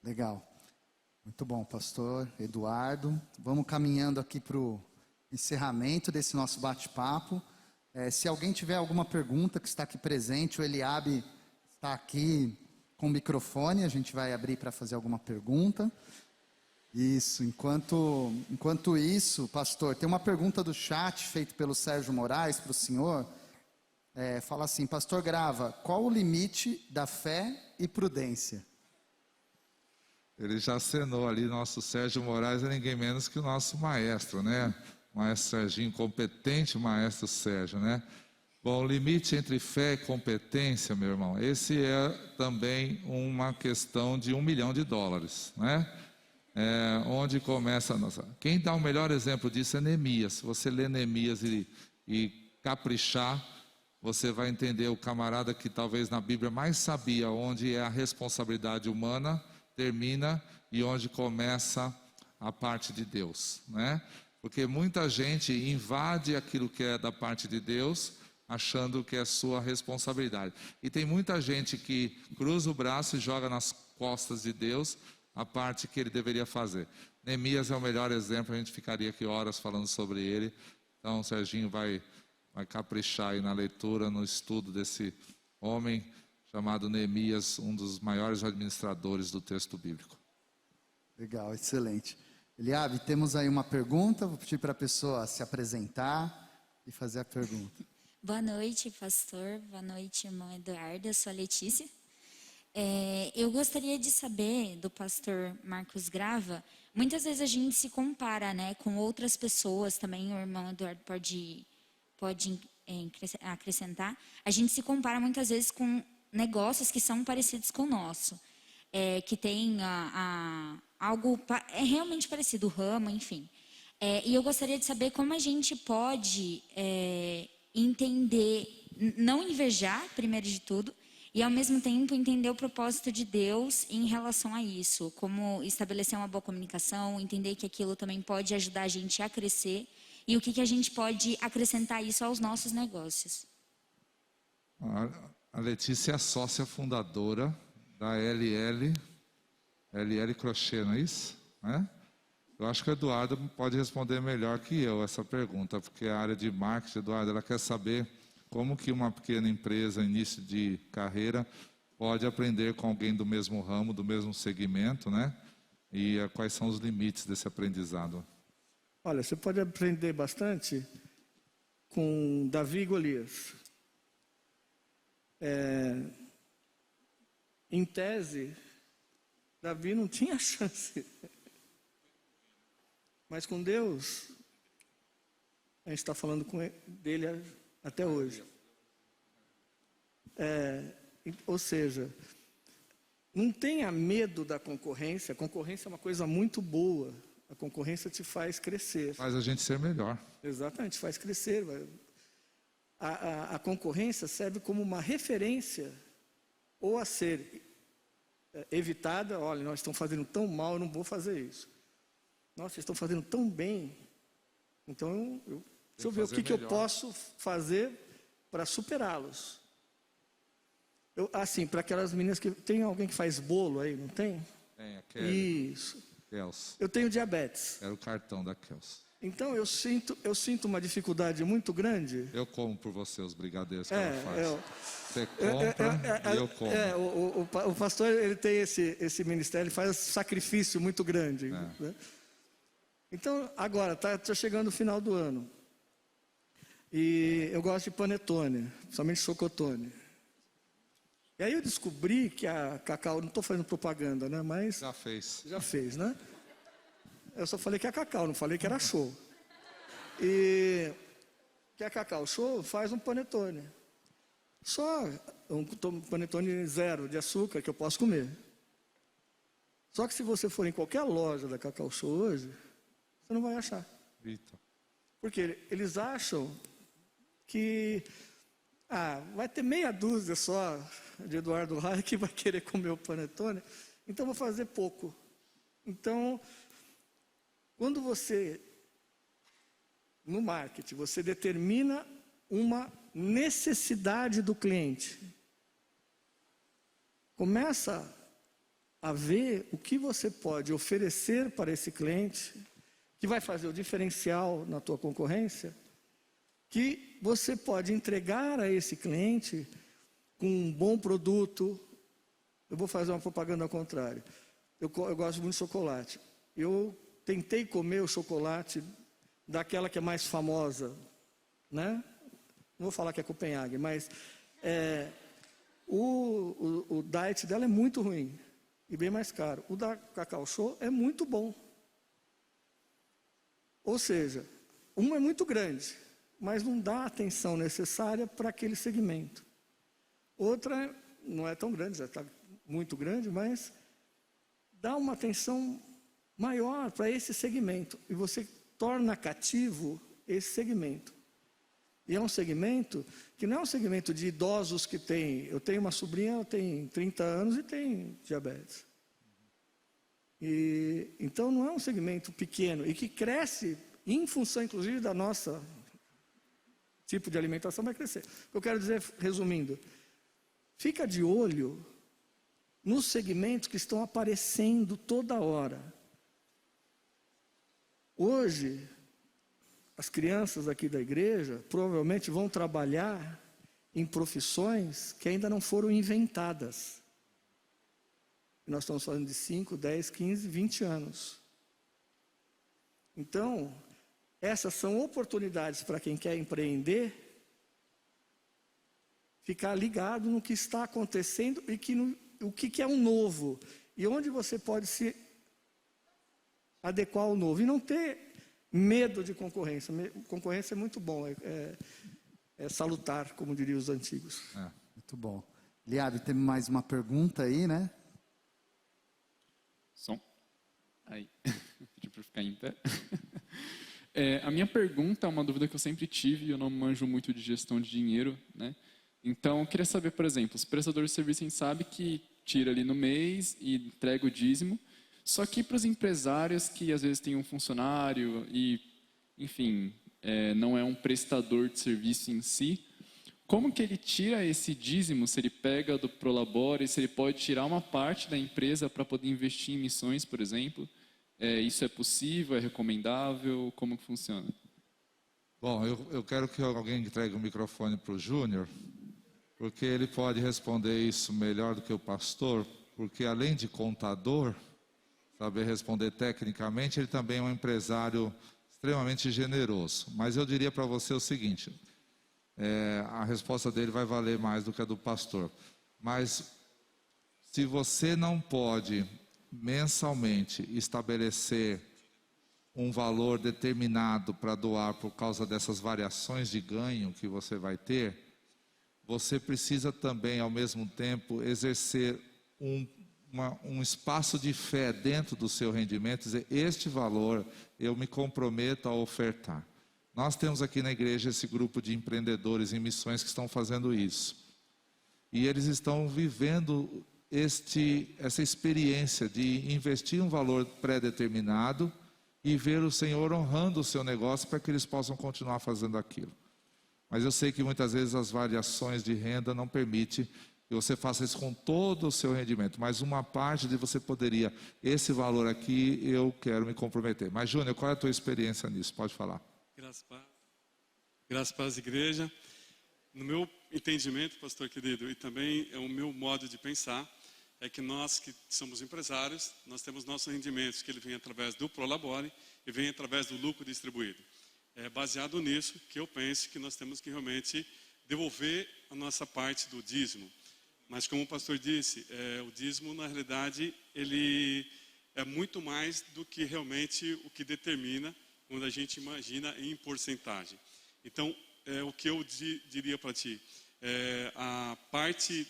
Legal. Muito bom, pastor Eduardo. Vamos caminhando aqui para o encerramento desse nosso bate-papo. Se alguém tiver alguma pergunta que está aqui presente, o Eliabe está aqui com o microfone, a gente vai abrir para fazer alguma pergunta. Isso, enquanto isso, pastor, tem uma pergunta do chat feita pelo Sérgio Moraes para o senhor. Fala assim, pastor Grava, qual o limite da fé e prudência?
Ele já acenou ali, nosso Sérgio Moraes é ninguém menos que o nosso maestro, né? Maestro Serginho, competente maestro Sérgio, né? Bom, o limite entre fé e competência, meu irmão, esse é também uma questão de $1 milhão, né? Onde começa a nossa... Quem dá o melhor exemplo disso é Neemias. Se você ler Neemias e caprichar, você vai entender o camarada que talvez na Bíblia mais sabia onde é a responsabilidade humana termina e onde começa a parte de Deus, né? Porque muita gente invade aquilo que é da parte de Deus, achando que é sua responsabilidade. E tem muita gente que cruza o braço e joga nas costas de Deus a parte que ele deveria fazer. Neemias é o melhor exemplo, a gente ficaria aqui horas falando sobre ele. Então o Serginho vai caprichar aí na leitura, no estudo desse homem chamado Neemias, um dos maiores administradores do texto bíblico.
Legal, excelente. Eliabe, temos aí uma pergunta, vou pedir para a pessoa se apresentar e fazer a pergunta.
Boa noite, pastor. Boa noite, irmão Eduardo. Eu sou a Letícia. Eu gostaria de saber do pastor Marcos Grava, muitas vezes a gente se compara, né, com outras pessoas, também o irmão Eduardo pode acrescentar, a gente se compara muitas vezes com negócios que são parecidos com o nosso, que tem algo realmente parecido, o ramo, enfim. E eu gostaria de saber como a gente pode entender, não invejar, primeiro de tudo, e ao mesmo tempo entender o propósito de Deus em relação a isso, como estabelecer uma boa comunicação, entender que aquilo também pode ajudar a gente a crescer e o que a gente pode acrescentar isso aos nossos negócios.
A Letícia é a sócia fundadora da LL Crochê, não é isso? Eu acho que o Eduardo pode responder melhor que eu essa pergunta, porque a área de marketing, Eduardo, ela quer saber como que uma pequena empresa, início de carreira, pode aprender com alguém do mesmo ramo, do mesmo segmento, né? E quais são os limites desse aprendizado?
Olha, você pode aprender bastante com Davi e Golias. Em tese, Davi não tinha chance. Mas com Deus, a gente está falando dele até hoje. Ou seja, não tenha medo da concorrência. A concorrência é uma coisa muito boa. A concorrência te faz crescer.
Faz a gente ser melhor.
Exatamente, faz crescer. A concorrência serve como uma referência ou a ser evitada. Olha, nós estamos fazendo tão mal, eu não vou fazer isso. Nossa, vocês estão fazendo tão bem. Então, deixa eu ver o que eu posso fazer para superá-los. Assim, para aquelas meninas que... Tem alguém que faz bolo aí, não tem?
Tem, a Kelly.
Isso.
Kels.
Eu tenho diabetes.
Era o cartão da Kels.
Então, eu sinto uma dificuldade muito grande.
Eu como por você os brigadeiros que ela faz. Você compra e eu como.
O pastor, ele tem esse ministério, ele faz sacrifício muito grande. Né? Então, agora, está chegando o final do ano. E eu gosto de panetone, principalmente chocotone. E aí eu descobri que a Cacau, não estou fazendo propaganda, né? Mas...
Já fez.
Já fez, né? Eu só falei que é a Cacau, não falei que era show. E que a Cacau Show faz um panetone. Só um panetone zero de açúcar que eu posso comer. Só que se você for em qualquer loja da Cacau Show hoje, você não vai achar.
Eita.
Porque eles acham que vai ter meia dúzia só de Eduardo Raia que vai querer comer o panetone, então vou fazer pouco. Então, quando você, no marketing, você determina uma necessidade do cliente, começa a ver o que você pode oferecer para esse cliente, que vai fazer o diferencial na tua concorrência, que você pode entregar a esse cliente com um bom produto. Eu vou fazer uma propaganda ao contrário. Eu gosto muito de chocolate. Eu tentei comer o chocolate daquela que é mais famosa, né? Não vou falar que é Copenhague, mas o diet dela é muito ruim e bem mais caro. O da Cacau Show é muito bom. Ou seja, uma é muito grande, mas não dá a atenção necessária para aquele segmento. Outra não é tão grande, já está muito grande, mas dá uma atenção maior para esse segmento. E você torna cativo esse segmento. E é um segmento que não é um segmento de idosos que tem... Eu tenho uma sobrinha, ela tem 30 anos e tem diabetes. Então não é um segmento pequeno e que cresce em função, inclusive, da nossa tipo de alimentação, vai crescer. O que eu quero dizer, resumindo, fica de olho nos segmentos que estão aparecendo toda hora. Hoje, as crianças aqui da igreja provavelmente vão trabalhar em profissões que ainda não foram inventadas. Nós estamos falando de 5, 10, 15, 20 anos. Então, essas são oportunidades para quem quer empreender, ficar ligado no que está acontecendo e o que é um novo. E onde você pode se adequar ao novo. E não ter medo de concorrência. Concorrência é muito bom, é salutar, como diriam os antigos.
Muito bom. Liab, tem mais uma pergunta aí, né?
Som. Aí. Pedi para ficar em pé. A minha pergunta é uma dúvida que eu sempre tive, eu não manjo muito de gestão de dinheiro, né? Então, eu queria saber, por exemplo, os prestadores de serviço, a gente sabe que tira ali no mês e entrega o dízimo, só que para os empresários que às vezes têm um funcionário e, enfim, não é um prestador de serviço em si, como que ele tira esse dízimo, se ele pega do Prolabore, se ele pode tirar uma parte da empresa para poder investir em missões, por exemplo? Isso é possível, é recomendável? Como que funciona?
Bom, eu quero que alguém entregue o microfone para o Júnior, porque ele pode responder isso melhor do que o pastor, porque além de contador, saber responder tecnicamente, ele também é um empresário extremamente generoso. Mas eu diria para você o seguinte, a resposta dele vai valer mais do que a do pastor. Mas se você não pode mensalmente estabelecer um valor determinado para doar por causa dessas variações de ganho que você vai ter, você precisa também, ao mesmo tempo, exercer um espaço de fé dentro do seu rendimento, dizer, este valor eu me comprometo a ofertar. Nós temos aqui na igreja esse grupo de empreendedores em missões que estão fazendo isso. E eles estão vivendo essa experiência de investir um valor pré-determinado e ver o Senhor honrando o seu negócio para que eles possam continuar fazendo aquilo. Mas eu sei que muitas vezes as variações de renda não permitem que você faça isso com todo o seu rendimento. Mas uma parte de você poderia, esse valor aqui eu quero me comprometer. Mas Júnior, qual é a tua experiência nisso? Pode falar.
Graças a Deus, igreja. No meu entendimento, pastor querido, e também é o meu modo de pensar, é que nós que somos empresários, nós temos nossos rendimentos, que ele vem através do Prolabore e vem através do lucro distribuído. É baseado nisso que eu penso que nós temos que realmente devolver a nossa parte do dízimo. Mas como o pastor disse, o dízimo na realidade ele é muito mais do que realmente o que determina quando a gente imagina em porcentagem. Então, o que eu diria para ti, a parte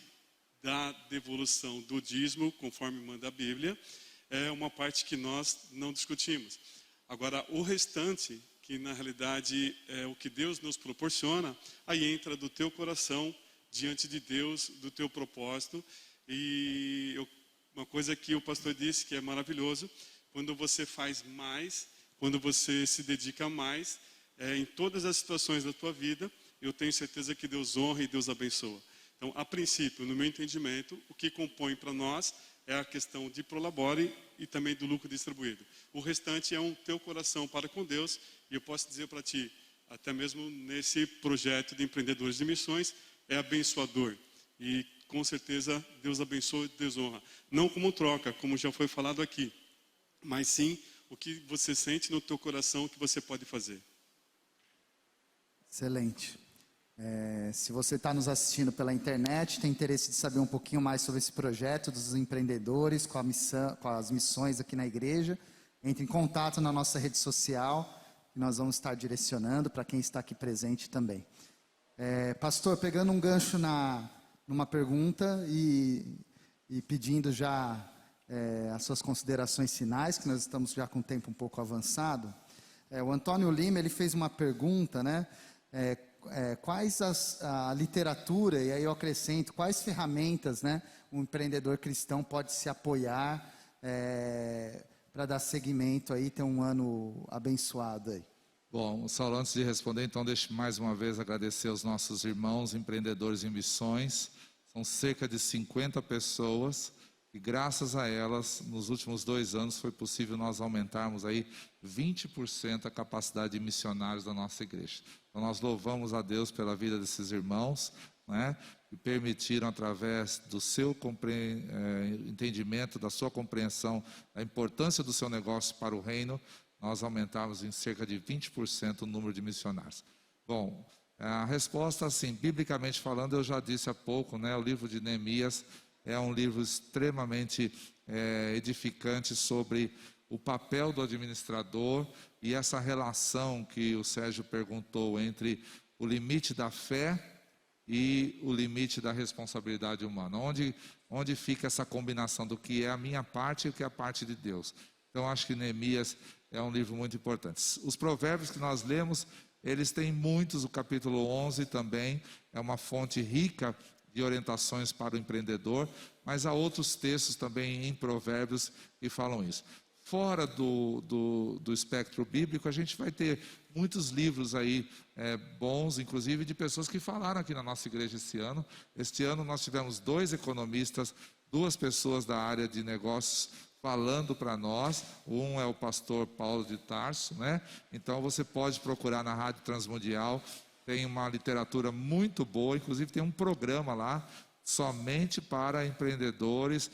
da devolução do dízimo, conforme manda a Bíblia, é uma parte que nós não discutimos. Agora, o restante, que na realidade é o que Deus nos proporciona, aí entra do teu coração, diante de Deus, do teu propósito. E uma coisa que o pastor disse que é maravilhoso, quando você faz mais, quando você se dedica mais, em todas as situações da tua vida, eu tenho certeza que Deus honra e Deus abençoa. Então, a princípio, no meu entendimento, o que compõe para nós é a questão de Prolabore e também do lucro distribuído. O restante é um teu coração para com Deus, e eu posso dizer para ti, até mesmo nesse projeto de empreendedores de missões, é abençoador. E com certeza Deus abençoa e Deus honra. Não como troca, como já foi falado aqui, mas sim o que você sente no teu coração que você pode fazer.
Excelente. Se você está nos assistindo pela internet, tem interesse de saber um pouquinho mais sobre esse projeto dos empreendedores, com as missões aqui na igreja, entre em contato na nossa rede social, que nós vamos estar direcionando para quem está aqui presente também. Pastor, pegando um gancho numa pergunta e pedindo já as suas considerações finais, que nós estamos já com o tempo um pouco avançado, o Antônio Lima ele fez uma pergunta, né? Quais a literatura, e aí eu acrescento, quais ferramentas, né, um empreendedor cristão pode se apoiar para dar seguimento aí, ter um ano abençoado aí?
Bom, Saulo, antes de responder, então, deixe mais uma vez agradecer aos nossos irmãos empreendedores em missões. São cerca de 50 pessoas e graças a elas, nos últimos 2 anos, foi possível nós aumentarmos aí 20% a capacidade de missionários da nossa igreja. Então, nós louvamos a Deus pela vida desses irmãos, né, que permitiram, através do seu entendimento, da sua compreensão, da importância do seu negócio para o reino, nós aumentarmos em cerca de 20% o número de missionários. Bom, a resposta, assim, biblicamente falando, eu já disse há pouco, né, o livro de Neemias é um livro extremamente edificante sobre o papel do administrador e essa relação que o Sérgio perguntou entre o limite da fé e o limite da responsabilidade humana. Onde fica essa combinação do que é a minha parte e o que é a parte de Deus. Então, acho que Neemias é um livro muito importante. Os provérbios que nós lemos, eles têm muitos, o capítulo 11 também é uma fonte rica de orientações para o empreendedor, mas há outros textos também em provérbios que falam isso. Fora do espectro bíblico, a gente vai ter muitos livros aí bons, inclusive de pessoas que falaram aqui na nossa igreja esse ano. Este ano nós tivemos 2 economistas, 2 pessoas da área de negócios falando para nós. Um é o pastor Paulo de Tarso, né? Então você pode procurar na Rádio Transmundial, tem uma literatura muito boa, inclusive tem um programa lá somente para empreendedores.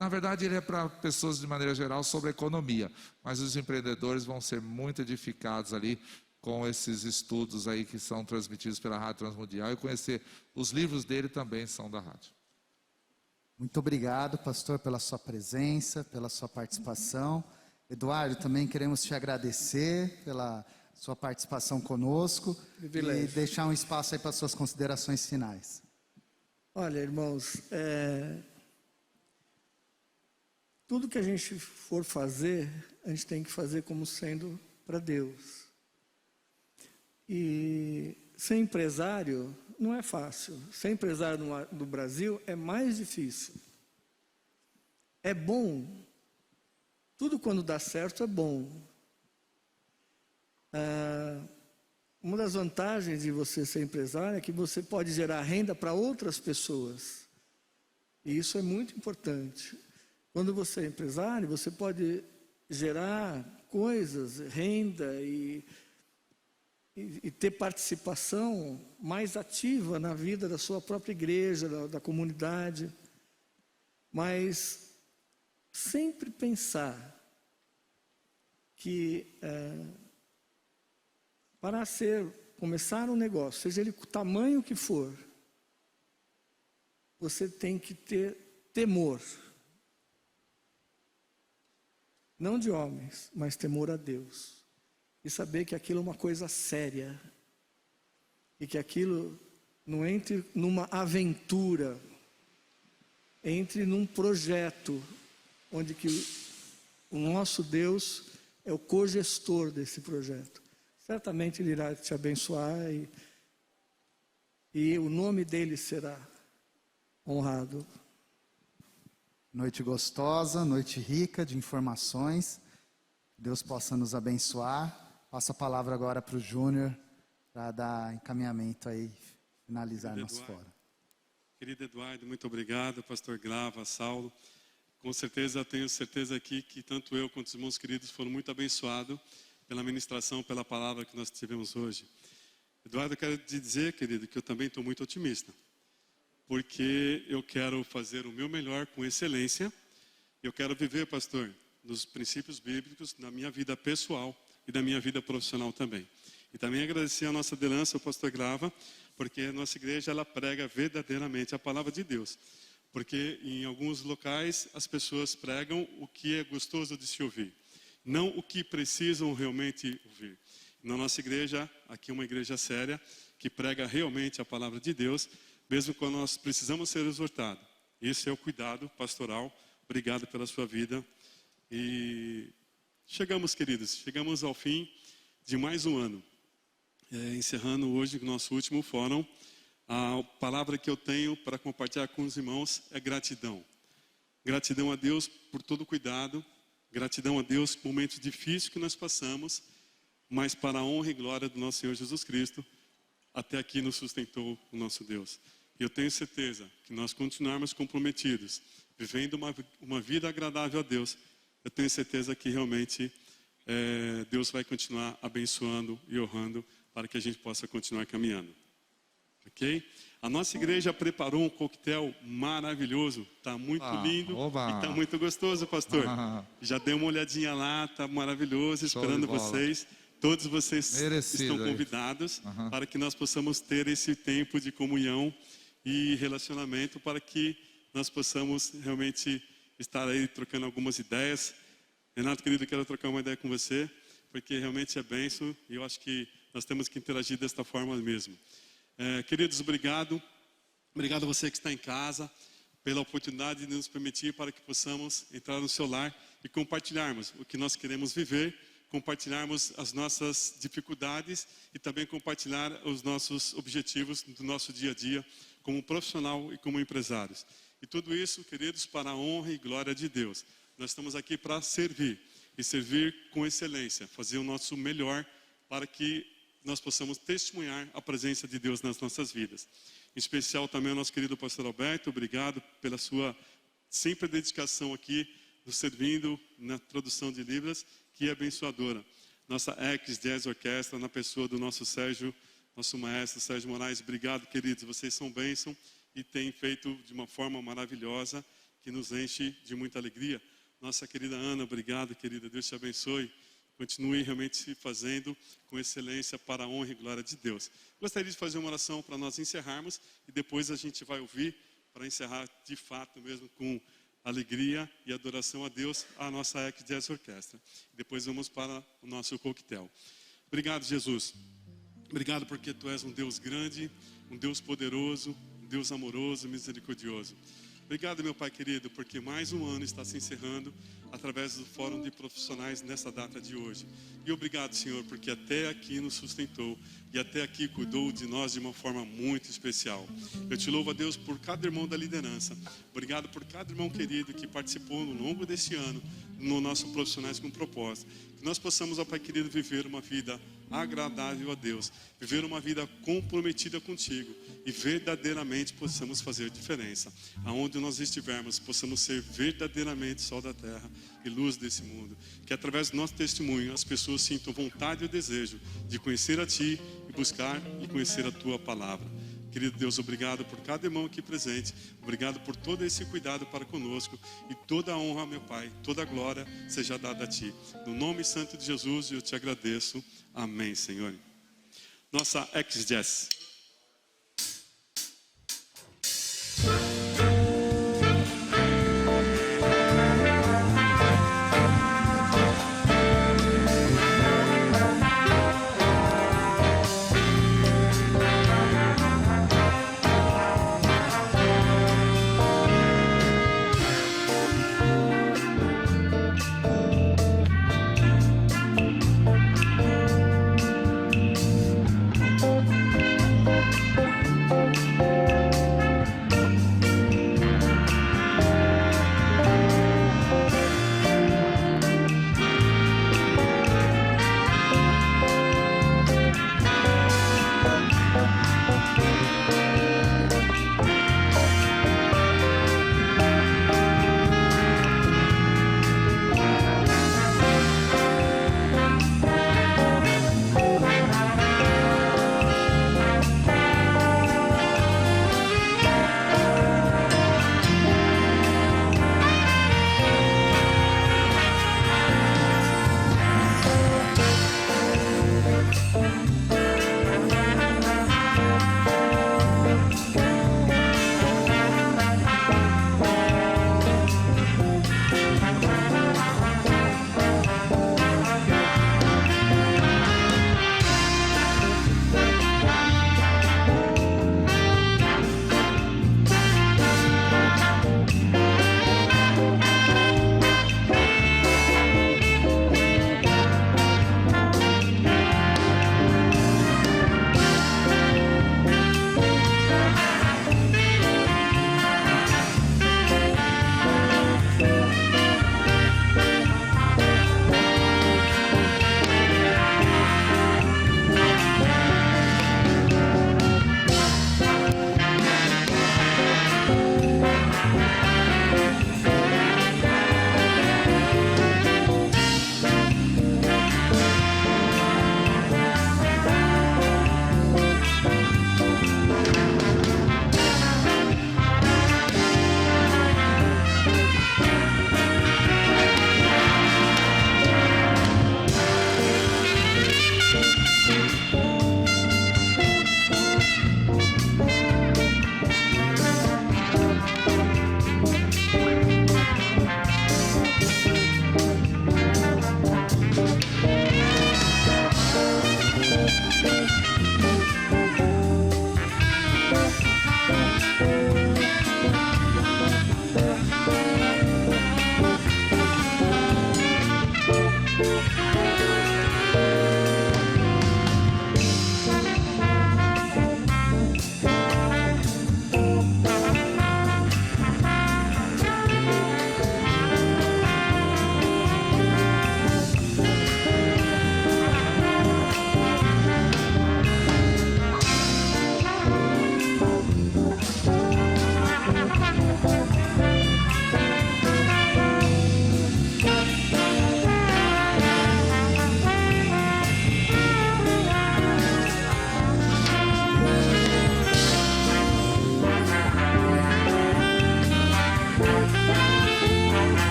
Na verdade, ele é para pessoas de maneira geral sobre economia, mas os empreendedores vão ser muito edificados ali com esses estudos aí que são transmitidos pela Rádio Transmundial, e conhecer os livros dele também são da rádio.
Muito obrigado, pastor, pela sua presença, pela sua participação. Eduardo, também queremos te agradecer pela sua participação conosco e deixar um espaço aí para suas considerações finais.
Olha, irmãos, tudo que a gente for fazer, a gente tem que fazer como sendo para Deus. E ser empresário não é fácil. Ser empresário no Brasil é mais difícil. É bom. Tudo quando dá certo é bom. Uma das vantagens de você ser empresário é que você pode gerar renda para outras pessoas. E isso é muito importante. Quando você é empresário, você pode gerar coisas, renda e ter participação mais ativa na vida da sua própria igreja, da comunidade. Mas sempre pensar que para começar um negócio, seja ele o tamanho que for, você tem que ter temor. Não de homens, mas temor a Deus. E saber que aquilo é uma coisa séria. E que aquilo não entre numa aventura, entre num projeto, onde que o nosso Deus é o cogestor desse projeto. Certamente Ele irá te abençoar e o nome dele será honrado.
Noite gostosa, noite rica de informações. Deus possa nos abençoar. Passo a palavra agora para o Júnior, para dar encaminhamento aí, finalizar nosso fórum.
Querido Eduardo, muito obrigado, pastor Glava, Saulo. Com certeza, tenho certeza aqui que tanto eu quanto os irmãos queridos foram muito abençoados pela ministração, pela palavra que nós tivemos hoje. Eduardo, eu quero te dizer, querido, que eu também estou muito otimista, porque eu quero fazer o meu melhor com excelência. Eu quero viver, pastor, nos princípios bíblicos, na minha vida pessoal e da minha vida profissional também. E também agradecer a nossa liderança, o pastor Grava, porque a nossa igreja ela prega verdadeiramente a palavra de Deus. Porque em alguns locais as pessoas pregam o que é gostoso de se ouvir, não o que precisam realmente ouvir. Na nossa igreja, aqui é uma igreja séria, que prega realmente a palavra de Deus, mesmo quando nós precisamos ser exortados. Esse é o cuidado pastoral. Obrigado pela sua vida. E chegamos, queridos, chegamos ao fim de mais um ano. Encerrando hoje o nosso último fórum, a palavra que eu tenho para compartilhar com os irmãos é gratidão. Gratidão a Deus por todo o cuidado, gratidão a Deus por momentos difíceis que nós passamos, mas para a honra e glória do nosso Senhor Jesus Cristo, até aqui nos sustentou o nosso Deus. E eu tenho certeza que nós continuarmos comprometidos, vivendo uma vida agradável a Deus, eu tenho certeza que realmente Deus vai continuar abençoando e honrando para que a gente possa continuar caminhando. Ok? A nossa igreja preparou um coquetel maravilhoso, está muito lindo e está muito gostoso, pastor. Já dei uma olhadinha lá, está maravilhoso, esperando vocês. Todos vocês estão convidados para que nós possamos ter esse tempo de comunhão e relacionamento, para que nós possamos realmente estar aí trocando algumas ideias. Renato, querido, quero trocar uma ideia com você, porque realmente é bênção e eu acho que nós temos que interagir desta forma mesmo. Queridos, obrigado. Obrigado a você que está em casa, pela oportunidade de nos permitir para que possamos entrar no seu lar e compartilharmos o que nós queremos viver, compartilharmos as nossas dificuldades e também compartilhar os nossos objetivos do nosso dia a dia como profissional e como empresários. E tudo isso, queridos, para a honra e glória de Deus. Nós estamos aqui para servir e servir com excelência, fazer o nosso melhor para que nós possamos testemunhar a presença de Deus nas nossas vidas. Em especial também ao nosso querido pastor Alberto, obrigado pela sua sempre dedicação aqui, nos servindo na produção de livros, que é abençoadora. Nossa ex-jazz orquestra, na pessoa do nosso Sérgio, nosso maestro Sérgio Moraes, obrigado, queridos, vocês são bênção e têm feito de uma forma maravilhosa, que nos enche de muita alegria. Nossa querida Ana, obrigado, querida, Deus te abençoe. Continue realmente se fazendo com excelência para a honra e glória de Deus. Gostaria de fazer uma oração para nós encerrarmos e depois a gente vai ouvir, para encerrar de fato mesmo com alegria e adoração a Deus, a nossa ex-jazz orquestra. Depois vamos para o nosso coquetel. Obrigado, Jesus. Obrigado porque Tu és um Deus grande, um Deus poderoso, um Deus amoroso, misericordioso. Obrigado, meu Pai querido, porque mais um ano está se encerrando através do Fórum de Profissionais nessa data de hoje. E obrigado, Senhor, porque até aqui nos sustentou e até aqui cuidou de nós de uma forma muito especial. Eu te louvo, a Deus, por cada irmão da liderança. Obrigado por cada irmão querido que participou no longo desse ano no nosso Profissionais com Propósito. Que nós possamos, ó Pai querido, viver uma vida agradável a Deus, viver uma vida comprometida contigo e verdadeiramente possamos fazer diferença. Aonde nós estivermos, possamos ser verdadeiramente sol da terra e luz desse mundo. Que através do nosso testemunho as pessoas sintam vontade e o desejo de conhecer a Ti e buscar e conhecer a Tua palavra. Querido Deus, obrigado por cada irmão aqui presente. Obrigado por todo esse cuidado para conosco. E toda a honra, meu Pai, toda a glória seja dada a Ti. No nome santo de Jesus, eu te agradeço. Amém, Senhor. Nossa ex-jazz.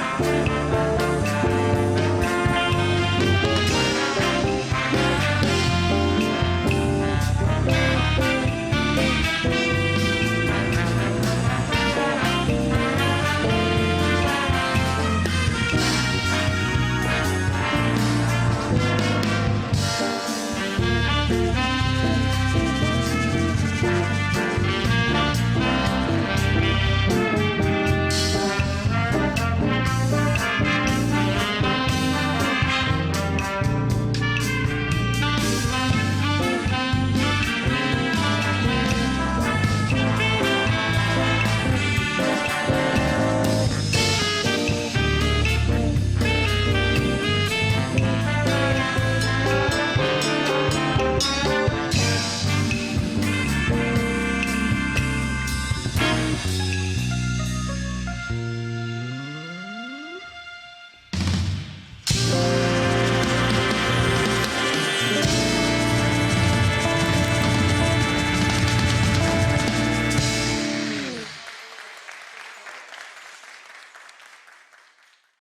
Música